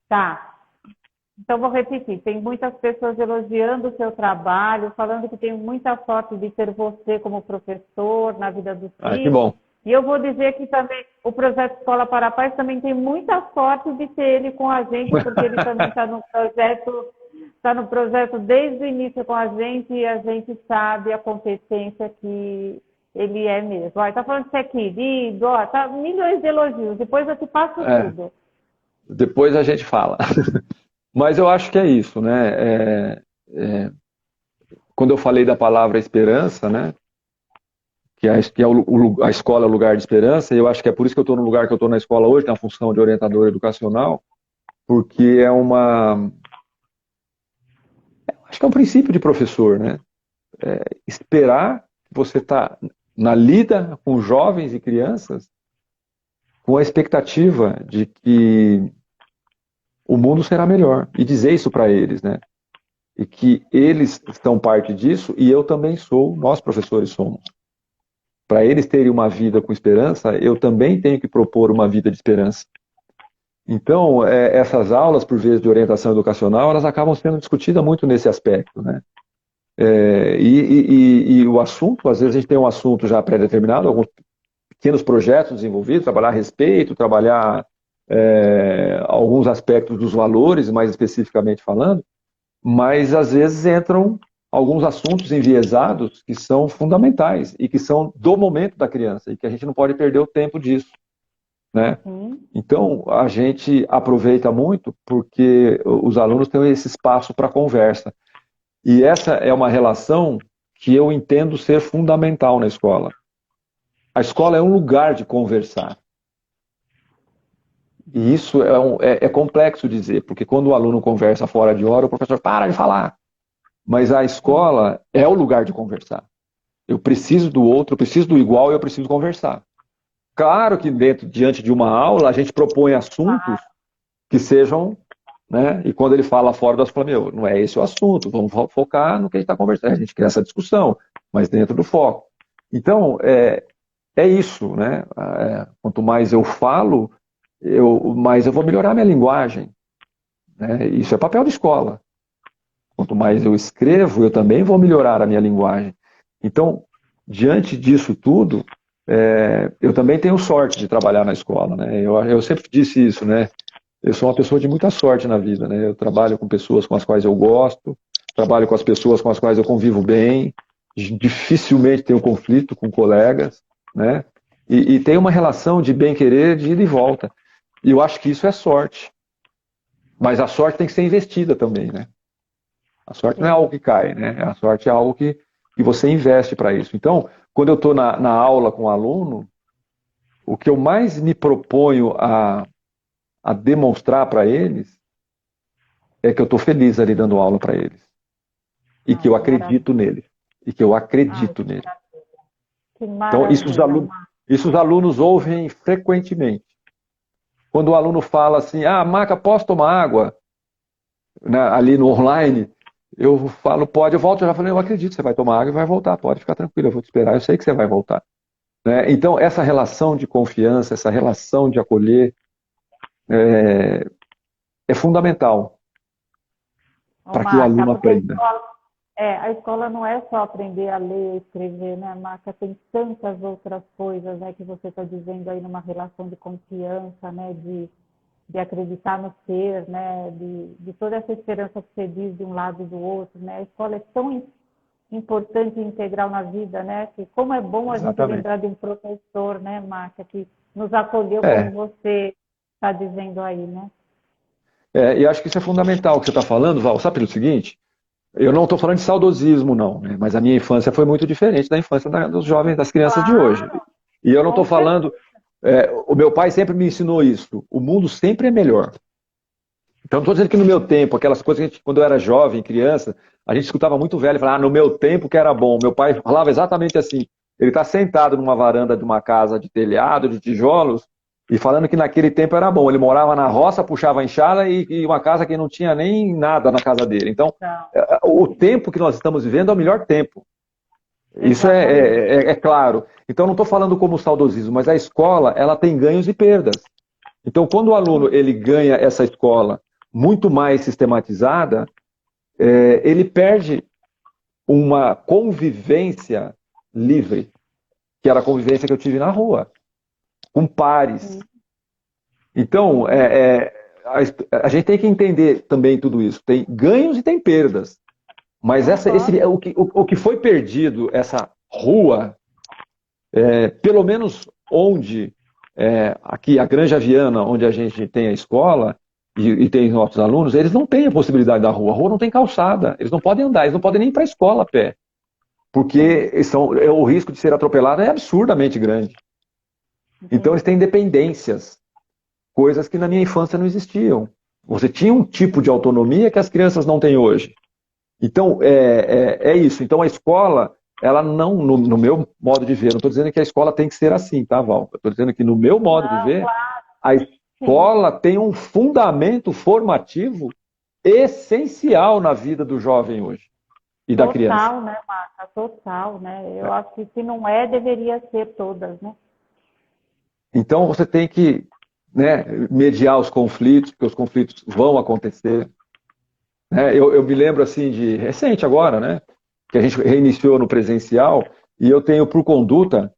Tá. Então, vou repetir. Tem muitas pessoas elogiando o seu trabalho, falando que tem muita sorte de ter você como professor na vida dos filhos. Que bom. E eu vou dizer que também o projeto Escola para a Paz também tem muita sorte de ter ele com a gente, porque ele também está no projeto desde o início com a gente, e a gente sabe a competência que ele é mesmo. Está falando que você é querido, tá milhões de elogios. Depois eu te passo tudo. Depois a gente fala. Mas eu acho que é isso, né? Quando eu falei da palavra esperança, né? Que a escola é o lugar de esperança, e eu acho que é por isso que eu estou no lugar que eu estou na escola hoje, na função de orientador educacional, porque acho que é um princípio de professor, né? Esperar que você está na lida com jovens e crianças com a expectativa de que o mundo será melhor, e dizer isso para eles, né? E que eles estão parte disso, e eu também sou, nós professores somos. Para eles terem uma vida com esperança, eu também tenho que propor uma vida de esperança. Então, essas aulas, por vezes, de orientação educacional, elas acabam sendo discutidas muito nesse aspecto, né? E o assunto, às vezes a gente tem um assunto já pré-determinado, alguns pequenos projetos desenvolvidos, trabalhar a respeito, trabalhar alguns aspectos dos valores, mais especificamente falando, mas às vezes entram alguns assuntos enviesados que são fundamentais e que são do momento da criança e que a gente não pode perder o tempo disso, né? Então, a gente aproveita muito porque os alunos têm esse espaço para conversa. E essa é uma relação que eu entendo ser fundamental na escola. A escola é um lugar de conversar. E isso é complexo dizer, porque quando o aluno conversa fora de hora, o professor para de falar. Mas a escola é o lugar de conversar. Eu preciso do outro, eu preciso do igual e eu preciso conversar. Claro que diante de uma aula, a gente propõe assuntos que sejam, né? E quando ele fala fora das fala, não é esse o assunto, vamos focar no que a gente está conversando. A gente quer essa discussão, mas dentro do foco. Então, é isso, né? Quanto mais eu falo, mais eu vou melhorar minha linguagem, né? Isso é papel de escola. Quanto mais eu escrevo, eu também vou melhorar a minha linguagem. Então, diante disso tudo, eu também tenho sorte de trabalhar na escola, né? Eu sempre disse isso, né? Eu sou uma pessoa de muita sorte na vida, né? Eu trabalho com pessoas com as quais eu gosto, trabalho com as pessoas com as quais eu convivo bem, dificilmente tenho conflito com colegas, né? E tenho uma relação de bem-querer de ida e volta. E eu acho que isso é sorte. Mas a sorte tem que ser investida também, né? A sorte não é algo que cai, né? A sorte é algo que você investe para isso. Então, quando eu estou na aula com o aluno, o que eu mais me proponho a demonstrar para eles é que eu estou feliz ali dando aula para eles. E que eu acredito neles. E que eu acredito neles. Que Então, maravilha. isso os alunos ouvem frequentemente. Quando o aluno fala assim, Maca, posso tomar água? Né, ali no online, eu falo, pode, eu volto. Eu já falei, eu acredito, você vai tomar água e vai voltar, pode ficar tranquilo, eu vou te esperar, eu sei que você vai voltar. Né? Então, essa relação de confiança, essa relação de acolher é fundamental para que o Marca, aluno porque aprenda. a escola não é só aprender a ler e escrever, né, Marca? Tem tantas outras coisas, né, que você está dizendo aí numa relação de confiança, né, de acreditar no ser, né, de toda essa esperança que você diz de um lado e do outro, né? A escola é tão importante e integral na vida, né? Que como é bom a gente Exatamente. lembrar de um professor, né, Marca, que nos acolheu como É, você está dizendo aí, né? e acho que isso é fundamental o que você está falando, Val. Sabe pelo seguinte? Eu não estou falando de saudosismo, não, né? Mas a minha infância foi muito diferente da infância dos jovens, das crianças de hoje. Claro, E eu não estou com certeza. falando. O meu pai sempre me ensinou isso. O mundo sempre é melhor. Então, não estou dizendo que no meu tempo, aquelas coisas que quando eu era jovem, criança, a gente escutava muito velho falar, no meu tempo que era bom. Meu pai falava exatamente assim. Ele está sentado numa varanda de uma casa de telhado, de tijolos, e falando que naquele tempo era bom. Ele morava na roça, puxava a enxada e uma casa que não tinha nem nada na casa dele. Então, Então, o tempo que nós estamos vivendo é o melhor tempo. Isso exatamente. é claro. Então, não estou falando como saudosismo, mas a escola ela tem ganhos e perdas. Então, quando o aluno ele ganha essa escola muito mais sistematizada, ele perde uma convivência livre, que era a convivência que eu tive na rua, com pares. Então, a gente tem que entender também tudo isso. Tem ganhos e tem perdas. Mas o que foi perdido, essa rua, pelo menos onde, aqui a Granja Viana, onde a gente tem a escola e tem nossos alunos, eles não têm a possibilidade da rua. A rua não tem calçada, eles não podem andar, eles não podem nem ir para a escola a pé, porque o risco de ser atropelado é absurdamente grande. Então eles têm dependências, coisas que na minha infância não existiam. Você tinha um tipo de autonomia que as crianças não têm hoje. Então, é isso. Então, a escola, ela não, no meu modo de ver, não estou dizendo que a escola tem que ser assim, tá, Val? Eu estou dizendo que no meu modo de ver, a escola tem um fundamento formativo essencial na vida do jovem hoje e da criança. Total, né, Marta? Total, né? Eu acho que se não é, deveria ser todas, né? Então, você tem que, né, mediar os conflitos, porque os conflitos vão acontecer. Eu me lembro assim de recente agora, né? Que a gente reiniciou no presencial e eu tenho por conduta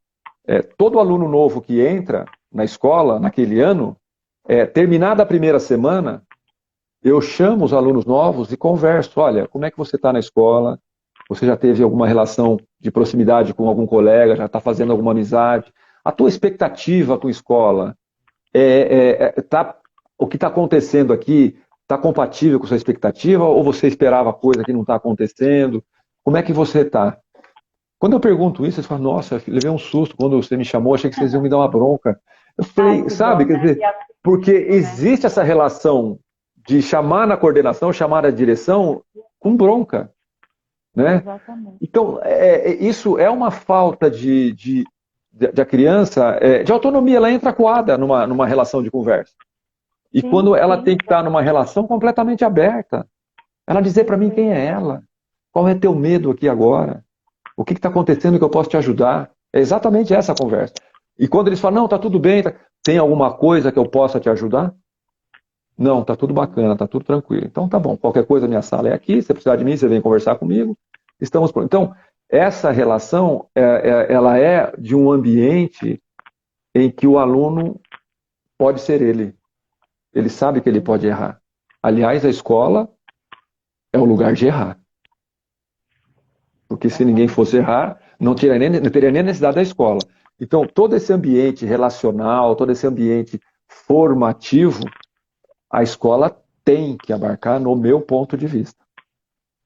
todo aluno novo que entra na escola naquele ano, terminada a primeira semana, eu chamo os alunos novos e converso. Olha, como é que você está na escola? Você já teve alguma relação de proximidade com algum colega? Já está fazendo alguma amizade? A tua expectativa com a escola? O que está acontecendo aqui está compatível com a sua expectativa ou você esperava coisa que não está acontecendo? Como é que você está? Quando eu pergunto isso, eles falam, nossa, eu levei um susto quando você me chamou, achei que vocês iam me dar uma bronca. Eu falei, sabe, bom, quer dizer, porque existe essa relação de chamar na coordenação, chamar na direção com bronca, né? Exatamente. Então, isso é uma falta de a criança, de autonomia, ela entra coada numa relação de conversa. E quando ela tem que estar numa relação completamente aberta, ela dizer para mim quem é ela, qual é teu medo aqui agora, o que está acontecendo que eu posso te ajudar. É exatamente essa a conversa. E quando eles falam, não, tá tudo bem, tem alguma coisa que eu possa te ajudar? Não, tá tudo bacana, tá tudo tranquilo. Então tá bom, qualquer coisa minha sala é aqui, se você precisar de mim, você vem conversar comigo. Estamos prontos. Então, essa relação, ela é de um ambiente em que o aluno pode ser ele. Ele sabe que ele pode errar. Aliás, a escola é o lugar de errar. Porque se ninguém fosse errar, não teria nem necessidade da escola. Então, todo esse ambiente relacional, todo esse ambiente formativo, a escola tem que abarcar, no meu ponto de vista.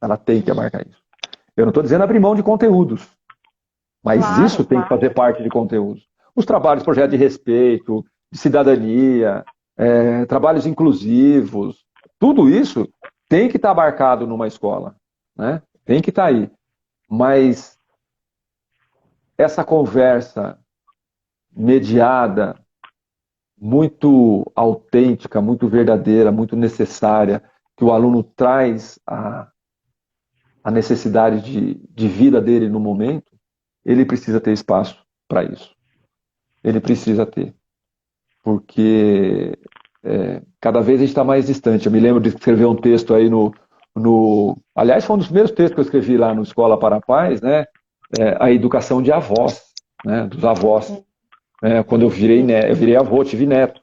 Ela tem que abarcar isso. Eu não estou dizendo abrir mão de conteúdos, mas Claro, isso tem que fazer parte de conteúdos. Os trabalhos, projetos de respeito, de cidadania, trabalhos inclusivos, tudo isso tem que estar abarcado numa escola, né? Tem que estar aí. Mas essa conversa mediada, muito autêntica, muito verdadeira, muito necessária, que o aluno traz a necessidade de vida dele no momento, ele precisa ter espaço para isso. Ele precisa ter. Porque cada vez a gente está mais distante. Eu me lembro de escrever um texto aí Aliás, foi um dos primeiros textos que eu escrevi lá no Escola para a Paz, né? A educação de avós, né? Dos avós. Quando eu virei avô, tive neto.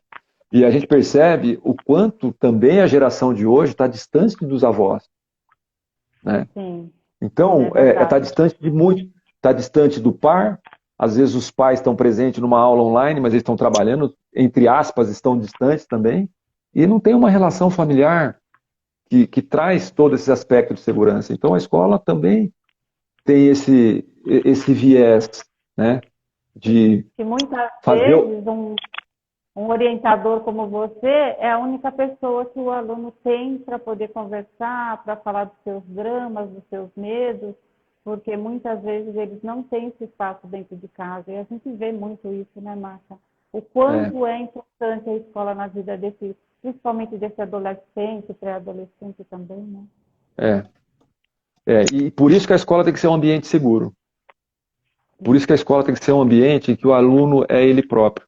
E a gente percebe o quanto também a geração de hoje está distante dos avós. Né? Sim. Então, está distante de muito. Está distante do par. Às vezes os pais estão presentes numa aula online, mas eles estão trabalhando, entre aspas, estão distantes também. E não tem uma relação familiar que traz todos esses aspectos de segurança. Então, a escola também tem esse viés, né? De que muitas fazer... vezes um orientador como você é a única pessoa que o aluno tem para poder conversar, para falar dos seus dramas, dos seus medos, porque muitas vezes eles não têm esse espaço dentro de casa. E a gente vê muito isso, né, Márcia? O quanto é importante a escola na vida principalmente desse adolescente, pré-adolescente também, né? E por isso que a escola tem que ser um ambiente seguro. Por isso que a escola tem que ser um ambiente em que o aluno é ele próprio.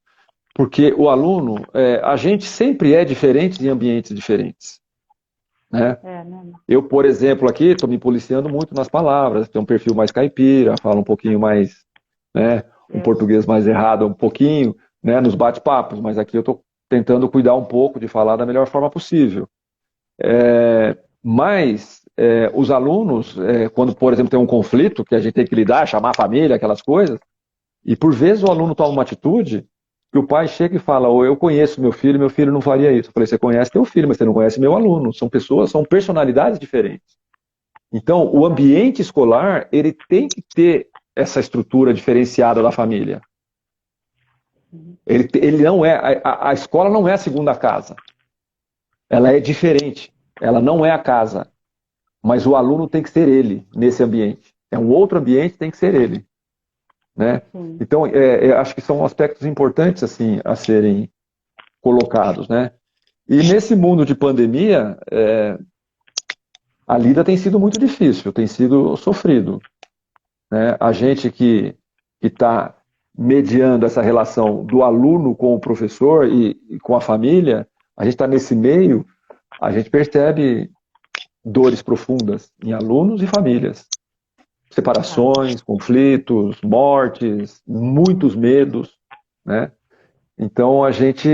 Porque o aluno, a gente sempre é diferente em ambientes diferentes. Né? Eu, por exemplo, aqui estou me policiando muito nas palavras, tenho um perfil mais caipira, falo um pouquinho mais, né, um português mais errado um pouquinho, né, nos bate-papos, mas aqui eu estou tentando cuidar um pouco de falar da melhor forma possível. Mas os alunos, quando, por exemplo, tem um conflito que a gente tem que lidar, chamar a família, aquelas coisas, e por vezes o aluno toma uma atitude que o pai chega e fala, eu conheço meu filho não faria isso. Eu falei, você conhece teu filho, mas você não conhece meu aluno. São pessoas, são personalidades diferentes. Então, o ambiente escolar, ele tem que ter essa estrutura diferenciada da família. Ele não é, a escola não é a segunda casa. Ela é diferente. Ela não é a casa. Mas o aluno tem que ser ele nesse ambiente. É um outro ambiente, tem que ser ele. Né? Então, acho que são aspectos importantes assim, a serem colocados. Né? E nesse mundo de pandemia, a lida tem sido muito difícil, tem sido sofrido. Né? A gente que está mediando essa relação do aluno com o professor e com a família, a gente está nesse meio, a gente percebe dores profundas em alunos e famílias. Separações, conflitos, mortes, muitos medos, né? Então a gente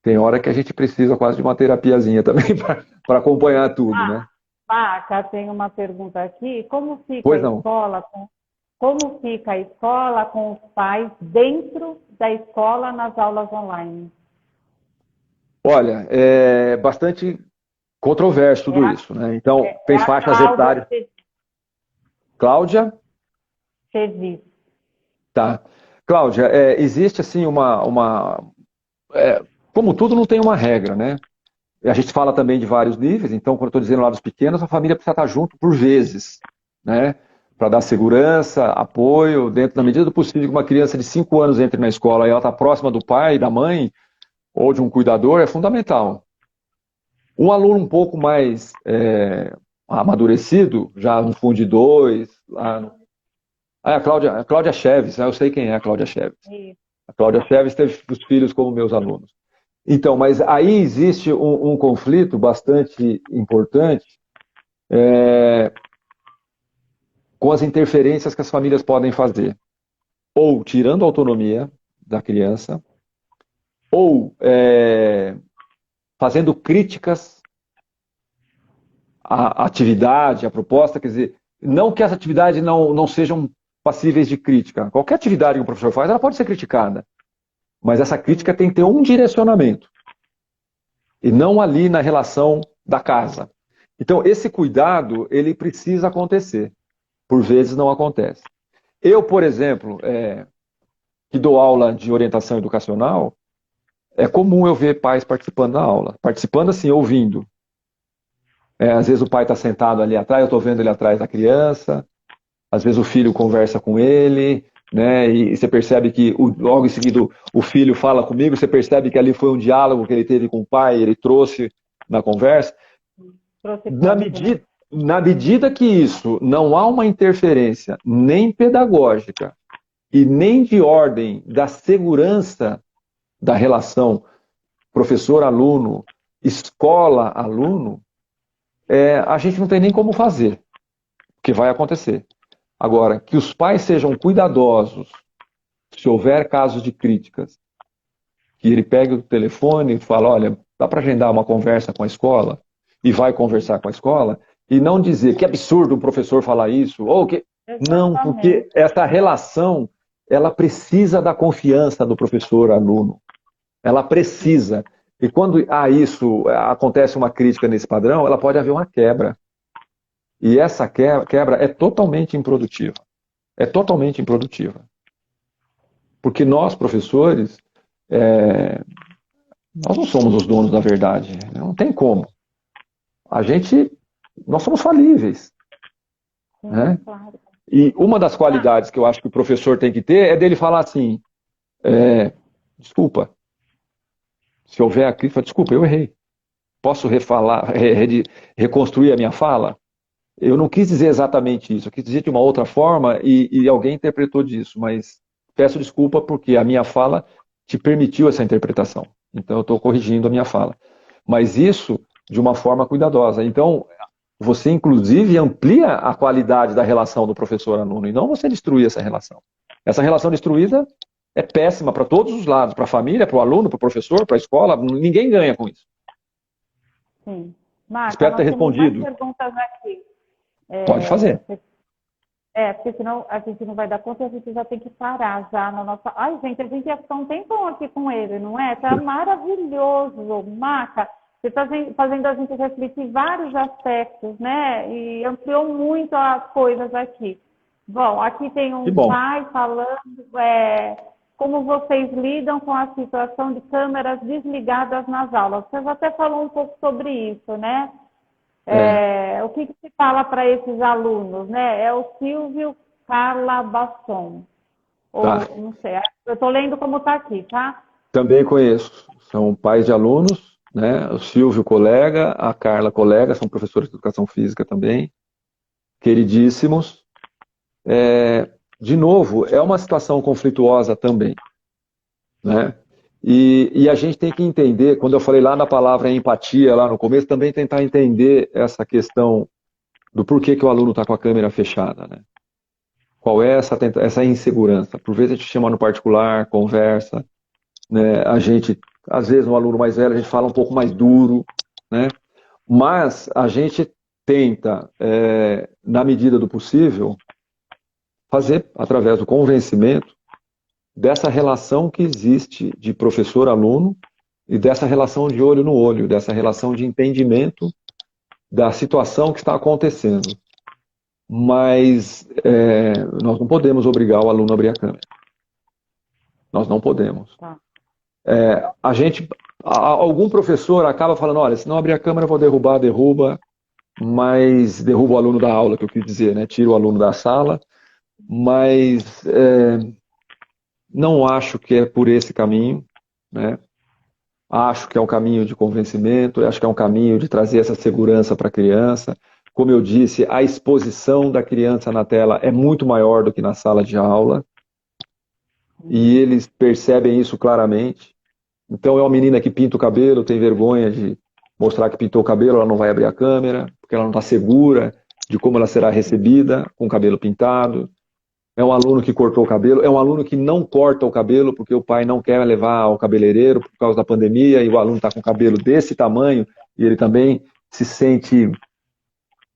tem hora que a gente precisa quase de uma terapiazinha também para acompanhar tudo, né? Maca, tem uma pergunta aqui. Como fica como fica a escola com os pais dentro da escola nas aulas online? Olha, é bastante controverso tudo isso, né? Então, tem faixas etárias. Cláudia? Serviço. Tá. Cláudia, existe assim como tudo não tem uma regra, né? A gente fala também de vários níveis, então quando eu estou dizendo lá dos pequenos, a família precisa estar junto por vezes, né? Para dar segurança, apoio, dentro da medida do possível que uma criança de 5 anos entre na escola e ela está próxima do pai, da mãe, ou de um cuidador, é fundamental. Um aluno um pouco mais amadurecido, já no Fundo 2, a Cláudia Cheves, eu sei quem é a Cláudia Cheves. A Cláudia Cheves teve os filhos como meus alunos. Então, mas aí existe um conflito bastante importante, com as interferências que as famílias podem fazer, ou tirando a autonomia da criança, ou fazendo críticas à atividade, à proposta, quer dizer, não que as atividades não sejam passíveis de crítica. Qualquer atividade que o professor faz, ela pode ser criticada, mas essa crítica tem que ter um direcionamento, e não ali na relação da casa. Então, esse cuidado, ele precisa acontecer. Por vezes não acontece. Eu, por exemplo, que dou aula de orientação educacional, é comum eu ver pais participando da aula. Participando assim, ouvindo. Às vezes o pai está sentado ali atrás, eu estou vendo ele atrás da criança. Às vezes o filho conversa com ele, né? E você percebe que logo em seguida o filho fala comigo, você percebe que ali foi um diálogo que ele teve com o pai, ele trouxe na conversa. Na medida que isso não há uma interferência nem pedagógica e nem de ordem da segurança da relação professor-aluno, escola-aluno, a gente não tem nem como fazer, porque vai acontecer. Agora, que os pais sejam cuidadosos, se houver casos de críticas, que ele pegue o telefone e fala, olha, dá para agendar uma conversa com a escola? E vai conversar com a escola, e não dizer que absurdo um professor falar isso, ou que... Não, porque essa relação, ela precisa da confiança do professor-aluno. Ela precisa. E quando acontece uma crítica nesse padrão, ela pode haver uma quebra. E essa quebra é totalmente improdutiva. É totalmente improdutiva. Porque nós, professores, nós não somos os donos da verdade. Não tem como. Nós somos falíveis. Sim, né? claro. E uma das qualidades que eu acho que o professor tem que ter é dele falar assim, desculpa, se houver a crítica, desculpa, eu errei. Posso reconstruir a minha fala? Eu não quis dizer exatamente isso, eu quis dizer de uma outra forma e alguém interpretou disso, mas peço desculpa porque a minha fala te permitiu essa interpretação. Então eu estou corrigindo a minha fala. Mas isso de uma forma cuidadosa. Então, você inclusive amplia a qualidade da relação do professor-aluno e não você destruir essa relação. Essa relação destruída é péssima para todos os lados, para a família, para o aluno, para o professor, para a escola, ninguém ganha com isso. Sim. Marta, Espero ter respondido. Mais perguntas aqui. Pode fazer. Porque senão a gente não vai dar conta e a gente já tem que parar já na nossa... Ai, gente, a gente ia ficar um tempão aqui com ele, não é? Tá maravilhoso, Marta. Você está fazendo a gente refletir vários aspectos, né? E ampliou muito as coisas aqui. Bom, aqui tem um pai falando como vocês lidam com a situação de câmeras desligadas nas aulas. Você já até falou um pouco sobre isso, né? O que se fala para esses alunos, né? É o Silvio Calabasson. Não sei, eu estou lendo como está aqui, tá? Também conheço. São pais de alunos, né? O Silvio, colega, a Carla, colega, são professores de educação física também, queridíssimos. De novo, é uma situação conflituosa também, né? E a gente tem que entender, quando eu falei lá na palavra empatia, lá no começo, também tentar entender essa questão do porquê que o aluno está com a câmera fechada, né? Qual é essa insegurança? Por vezes a gente chama no particular, conversa, né? A gente, às vezes, um aluno mais velho, a gente fala um pouco mais duro, né? Mas a gente tenta, na medida do possível, fazer, através do convencimento, dessa relação que existe de professor-aluno e dessa relação de olho no olho, dessa relação de entendimento da situação que está acontecendo. Mas nós não podemos obrigar o aluno a abrir a câmera. Nós não podemos. Algum professor acaba falando, olha, se não abrir a câmera eu vou derruba, mas derruba o aluno da aula, que eu quis dizer, né? Tira o aluno da sala, mas não acho que é por esse caminho, né? Acho que é um caminho de convencimento, acho que é um caminho de trazer essa segurança para a criança. Como eu disse, a exposição da criança na tela é muito maior do que na sala de aula, e eles percebem isso claramente. Então é uma menina que pinta o cabelo, tem vergonha de mostrar que pintou o cabelo, ela não vai abrir a câmera, porque ela não está segura de como ela será recebida, com o cabelo pintado. É um aluno que cortou o cabelo, é um aluno que não corta o cabelo porque o pai não quer levar ao cabeleireiro por causa da pandemia e o aluno está com o cabelo desse tamanho e ele também se sente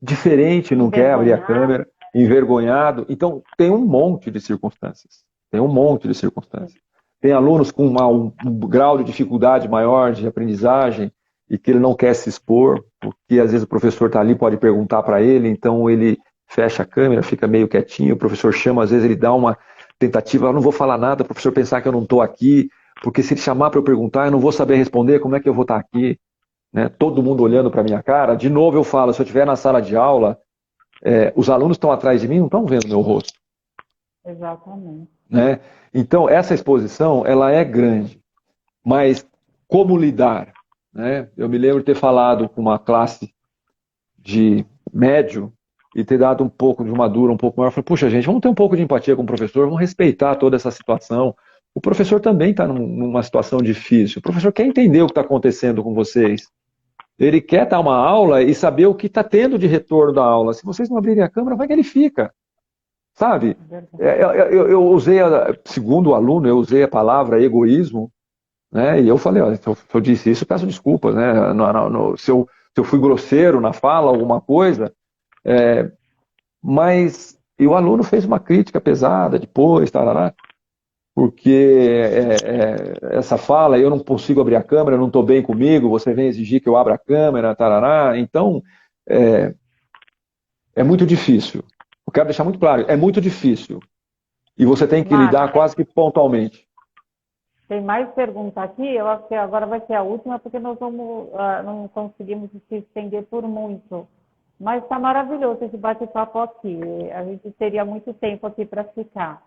diferente, não quer abrir a câmera, envergonhado. Então, tem um monte de circunstâncias. Tem um monte de circunstâncias. Tem alunos com um grau de dificuldade maior de aprendizagem e que ele não quer se expor, porque às vezes o professor está ali, pode perguntar para ele, então ele fecha a câmera, fica meio quietinho, o professor chama, às vezes ele dá uma tentativa, eu não vou falar nada, o professor pensar que eu não estou aqui, porque se ele chamar para eu perguntar, eu não vou saber responder, como é que eu vou estar aqui? Né? Todo mundo olhando para minha cara. De novo eu falo, se eu estiver na sala de aula, os alunos estão atrás de mim, não estão vendo meu rosto. Exatamente. Né? Então, essa exposição, ela é grande. Mas como lidar? Né? Eu me lembro de ter falado com uma classe de médio e ter dado um pouco de uma dura, um pouco maior. Eu falei, puxa, gente, vamos ter um pouco de empatia com o professor, vamos respeitar toda essa situação. O professor também está numa situação difícil. O professor quer entender o que está acontecendo com vocês. Ele quer dar uma aula e saber o que está tendo de retorno da aula. Se vocês não abrirem a câmera, vai que ele fica. Sabe? Eu usei, segundo o aluno, eu usei a palavra egoísmo, né? E eu falei, ó, se eu disse isso, peço desculpas, né? Se eu fui grosseiro na fala, alguma coisa, mas e o aluno fez uma crítica pesada depois, tarará, porque essa fala, eu não consigo abrir a câmera, eu não estou bem comigo, você vem exigir que eu abra a câmera, tarará. Então, é muito difícil. Eu quero deixar muito claro, é muito difícil. E você tem que lidar quase que pontualmente. Tem mais pergunta aqui, eu acho que agora vai ser a última, porque nós vamos, não conseguimos se estender por muito. Mas está maravilhoso esse bate-papo aqui. A gente teria muito tempo aqui para ficar.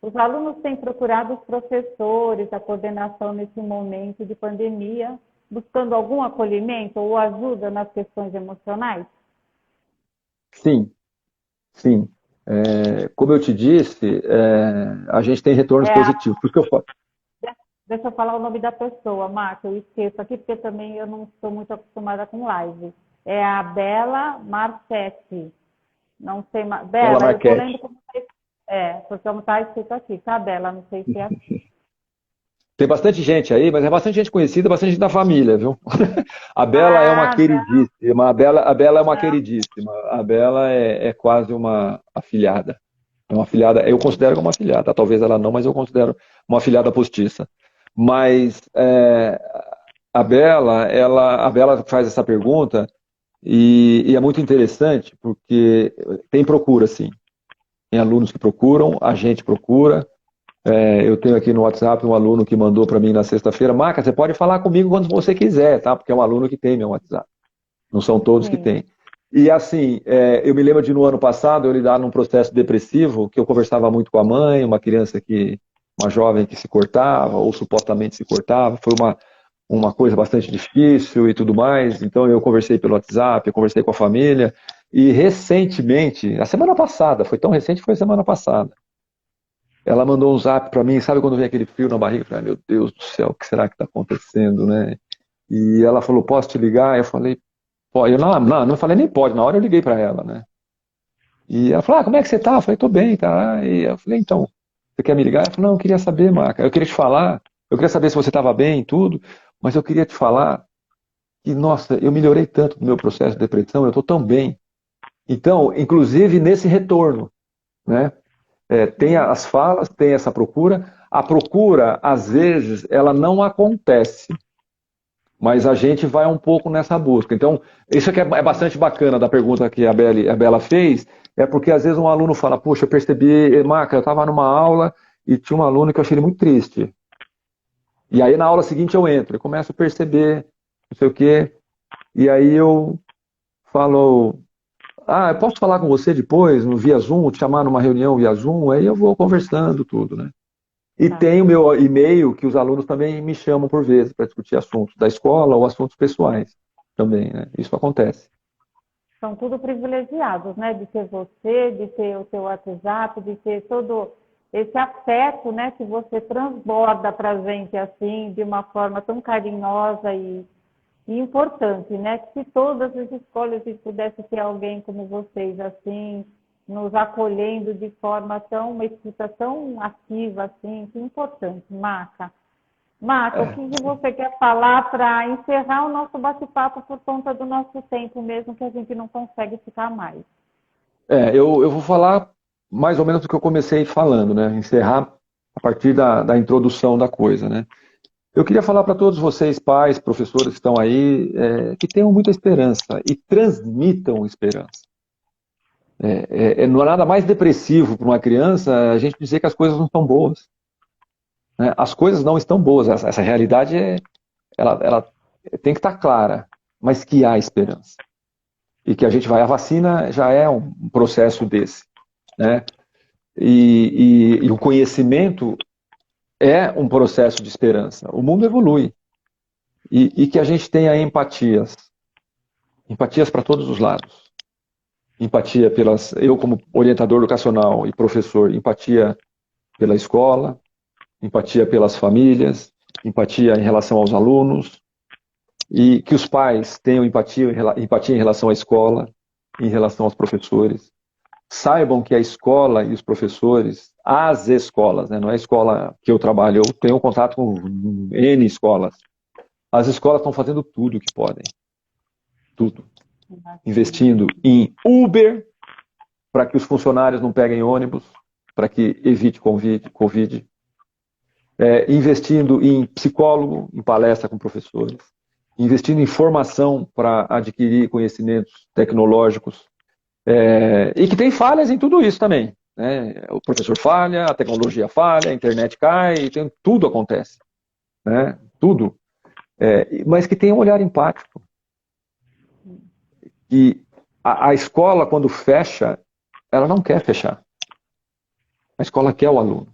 Os alunos têm procurado os professores, a coordenação nesse momento de pandemia, buscando algum acolhimento ou ajuda nas questões emocionais? Sim, sim. Como eu te disse, a gente tem retornos positivos. Por isso que eu falo. Deixa eu falar o nome da pessoa, Márcia, eu esqueço aqui, porque também eu não estou muito acostumada com live. É a Bela Marchetti. Não sei, Bela, eu estou lendo como porque como está escrito aqui, tá, Bela? Não sei se é assim. Tem bastante gente aí, mas é bastante gente conhecida, bastante gente da família, viu? A Bela é uma queridíssima. A Bela é uma queridíssima. A Bela é quase uma afilhada. É uma afilhada, eu considero como uma afilhada. Talvez ela não, mas eu considero uma afilhada postiça. Mas a Bela faz essa pergunta e é muito interessante porque tem procura, sim. Tem alunos que procuram, a gente procura. Eu tenho aqui no WhatsApp um aluno que mandou para mim na sexta-feira, Maca, você pode falar comigo quando você quiser, tá? Porque é um aluno que tem meu WhatsApp. Não são todos que têm. E assim, eu me lembro de no ano passado eu lidar num processo depressivo, que eu conversava muito com a mãe, uma jovem que se cortava, ou supostamente se cortava, foi uma coisa bastante difícil e tudo mais, então eu conversei pelo WhatsApp, eu conversei com a família, e recentemente, a semana passada, foi tão recente que foi a semana passada, ela mandou um zap para mim, sabe quando vem aquele frio na barriga? Eu falei, meu Deus do céu, o que será que está acontecendo, né? E ela falou, posso te ligar? Eu falei, pô, eu não falei nem pode, na hora eu liguei para ela, né? E ela falou, como é que você tá? Eu falei, tô bem, tá? E eu falei, então, você quer me ligar? Ela falou, não, eu queria saber, Maca, eu queria te falar, eu queria saber se você estava bem e tudo, mas eu queria te falar que, nossa, eu melhorei tanto no meu processo de depressão, eu tô tão bem. Então, inclusive nesse retorno, né? Tem as falas, tem essa procura. A procura, às vezes, ela não acontece, mas a gente vai um pouco nessa busca. Então, isso aqui é bastante bacana da pergunta que a Bela fez, porque às vezes um aluno fala, puxa, eu percebi, Maca, eu estava numa aula e tinha um aluno que eu achei ele muito triste. E aí na aula seguinte eu entro, eu começo a perceber, não sei o quê, e aí eu falo, eu posso falar com você depois, no via Zoom, te chamar numa reunião via Zoom, aí eu vou conversando tudo, né? E tem o meu e-mail que os alunos também me chamam por vezes para discutir assuntos da escola ou assuntos pessoais também, né? Isso acontece. São tudo privilegiados, né? De ter você, de ter o seu WhatsApp, de ter todo esse afeto, né? Que você transborda para a gente assim, de uma forma tão carinhosa e E importante, né? Que se todas as escolas pudessem ter alguém como vocês, assim, nos acolhendo de forma tão, uma escuta tão ativa, assim, que importante, Maca. Maca, o que você quer falar para encerrar o nosso bate-papo por conta do nosso tempo mesmo, que a gente não consegue ficar mais? Eu vou falar mais ou menos do que eu comecei falando, né? Encerrar a partir da introdução da coisa, né? Eu queria falar para todos vocês, pais, professores que estão aí, que tenham muita esperança e transmitam esperança. Não há nada mais depressivo para uma criança a gente dizer que as coisas não estão boas, né? As coisas não estão boas, essa realidade ela tem que estar clara, mas que há esperança. E que a vacina já é um processo desse, né? E o conhecimento é um processo de esperança. O mundo evolui. E que a gente tenha empatias. Empatias para todos os lados. Empatia eu como orientador educacional e professor, empatia pela escola, empatia pelas famílias, empatia em relação aos alunos, e que os pais tenham empatia em relação à escola, em relação aos professores. Saibam que a escola e os professores, as escolas, né, não é a escola que eu trabalho, eu tenho contato com N escolas. As escolas estão fazendo tudo o que podem. Tudo. Investindo em Uber, para que os funcionários não peguem ônibus, para que evite Covid. Investindo em psicólogo, em palestra com professores. Investindo em formação para adquirir conhecimentos tecnológicos. E que tem falhas em tudo isso também, né? O professor falha, a tecnologia falha, a internet cai, tudo acontece, né? Tudo. Mas que tem um olhar empático. E a escola, quando fecha, ela não quer fechar. A escola quer o aluno.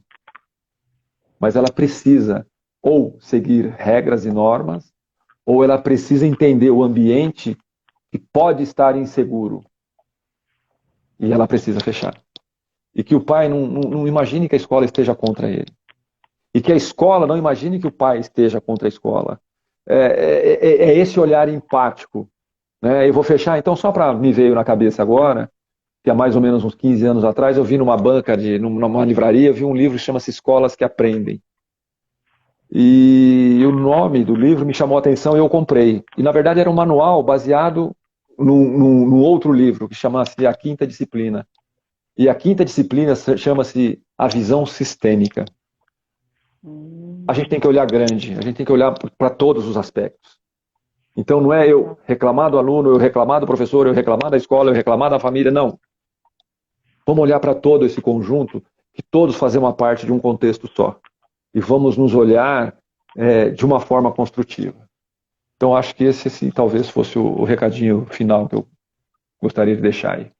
Mas ela precisa ou seguir regras e normas, ou ela precisa entender o ambiente que pode estar inseguro. E ela precisa fechar. E que o pai não imagine que a escola esteja contra ele. E que a escola não imagine que o pai esteja contra a escola. É esse olhar empático, né? Eu vou fechar, então, só para me veio na cabeça agora, que há mais ou menos uns 15 anos atrás, eu vi numa banca, numa livraria, eu vi um livro que chama-se Escolas que Aprendem. E o nome do livro me chamou a atenção e eu comprei. E, na verdade, era um manual baseado num outro livro, que chama-se A Quinta Disciplina. E a quinta disciplina chama-se a visão sistêmica. A gente tem que olhar grande, a gente tem que olhar para todos os aspectos. Então não é eu reclamar do aluno, eu reclamar do professor, eu reclamar da escola, eu reclamar da família, não. Vamos olhar para todo esse conjunto, que todos fazem uma parte de um contexto só. E vamos nos olhar de uma forma construtiva. Então acho que esse sim, talvez fosse o recadinho final que eu gostaria de deixar aí.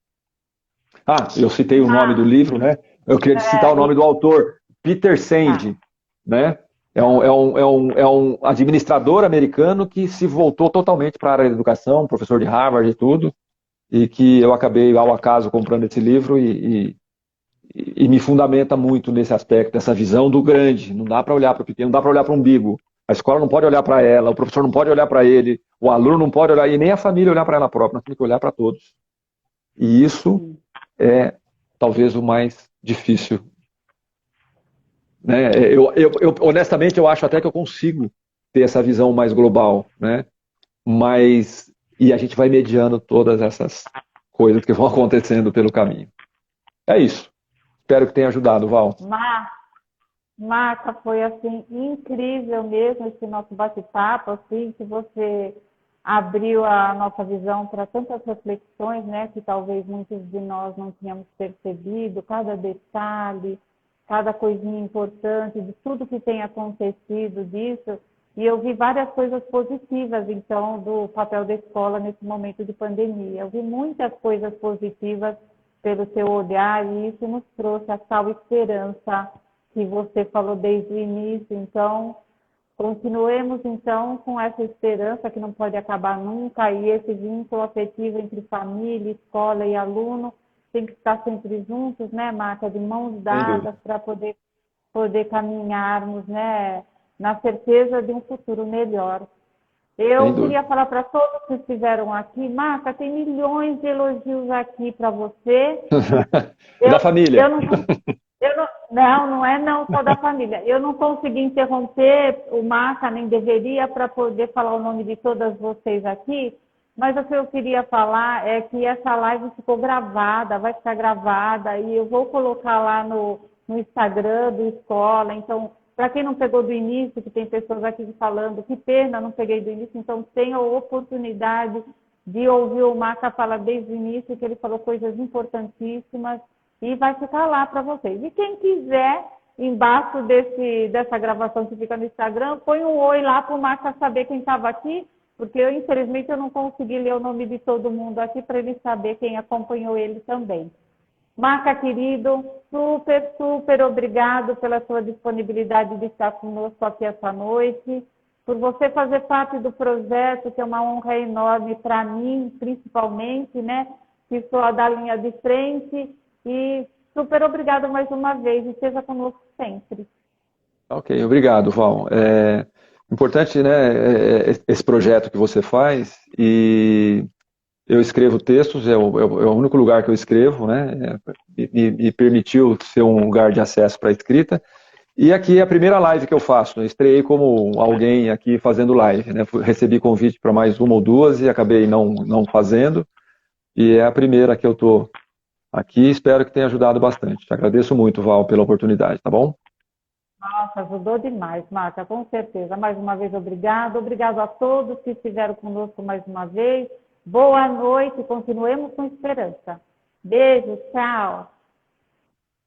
Eu citei o nome do livro, né? Eu queria citar o nome do autor, Peter Senge, né? É um administrador americano que se voltou totalmente para a área da educação, professor de Harvard e tudo, e que eu acabei, ao acaso, comprando esse livro e me fundamenta muito nesse aspecto, dessa visão do grande. Não dá para olhar para o pequeno, não dá para olhar para o umbigo. A escola não pode olhar para ela, o professor não pode olhar para ele, o aluno não pode olhar, e nem a família olhar para ela própria, nós temos que olhar para todos. E isso é talvez o mais difícil, né? Honestamente, eu acho até que eu consigo ter essa visão mais global, né? E a gente vai mediando todas essas coisas que vão acontecendo pelo caminho. É isso. Espero que tenha ajudado, Val. Marca, foi assim incrível mesmo esse nosso bate-papo, assim, que você abriu a nossa visão para tantas reflexões, né, que talvez muitos de nós não tínhamos percebido, cada detalhe, cada coisinha importante, de tudo que tem acontecido disso, e eu vi várias coisas positivas, então, do papel da escola nesse momento de pandemia. Eu vi muitas coisas positivas pelo seu olhar, e isso nos trouxe a tal esperança que você falou desde o início. Então, continuemos, então, com essa esperança que não pode acabar nunca, e esse vínculo afetivo entre família, escola e aluno tem que estar sempre juntos, né, Marta, de mãos dadas, para poder caminharmos, né, na certeza de um futuro melhor. Eu Sem dúvida. queria falar para todos que estiveram aqui, Marta, tem milhões de elogios aqui para você. E da família. Não é não só da família. Eu não consegui interromper o Marca, nem deveria, para poder falar o nome de todas vocês aqui, mas o que eu queria falar é que essa live ficou gravada, vai ficar gravada, e eu vou colocar lá no Instagram do Escola. Então, para quem não pegou do início, que tem pessoas aqui falando, que pena, não peguei do início, então tenha a oportunidade de ouvir o Marca falar desde o início, que ele falou coisas importantíssimas, e vai ficar lá para vocês. E quem quiser, embaixo dessa gravação que fica no Instagram, põe um oi lá para o Marca saber quem estava aqui, porque eu, infelizmente, eu não consegui ler o nome de todo mundo aqui para ele saber quem acompanhou ele também. Marca, querido, super, super obrigado pela sua disponibilidade de estar conosco aqui essa noite, por você fazer parte do projeto, que é uma honra enorme para mim, principalmente, né, que sou a da linha de frente. E super obrigado mais uma vez, e esteja conosco sempre. Ok, obrigado, Val. É importante, né, esse projeto que você faz, e eu escrevo textos, é o único lugar que eu escrevo, né, me permitiu ser um lugar de acesso para a escrita, e aqui é a primeira live que eu faço, né, estreiei como alguém aqui fazendo live, né, recebi convite para mais uma ou duas e acabei não fazendo, e é a primeira que eu estou aqui, espero que tenha ajudado bastante. Te agradeço muito, Val, pela oportunidade, tá bom? Nossa, ajudou demais, Marta, com certeza. Mais uma vez, obrigado. Obrigado a todos que estiveram conosco mais uma vez. Boa noite e continuemos com esperança. Beijo, tchau.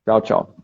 Tchau, tchau.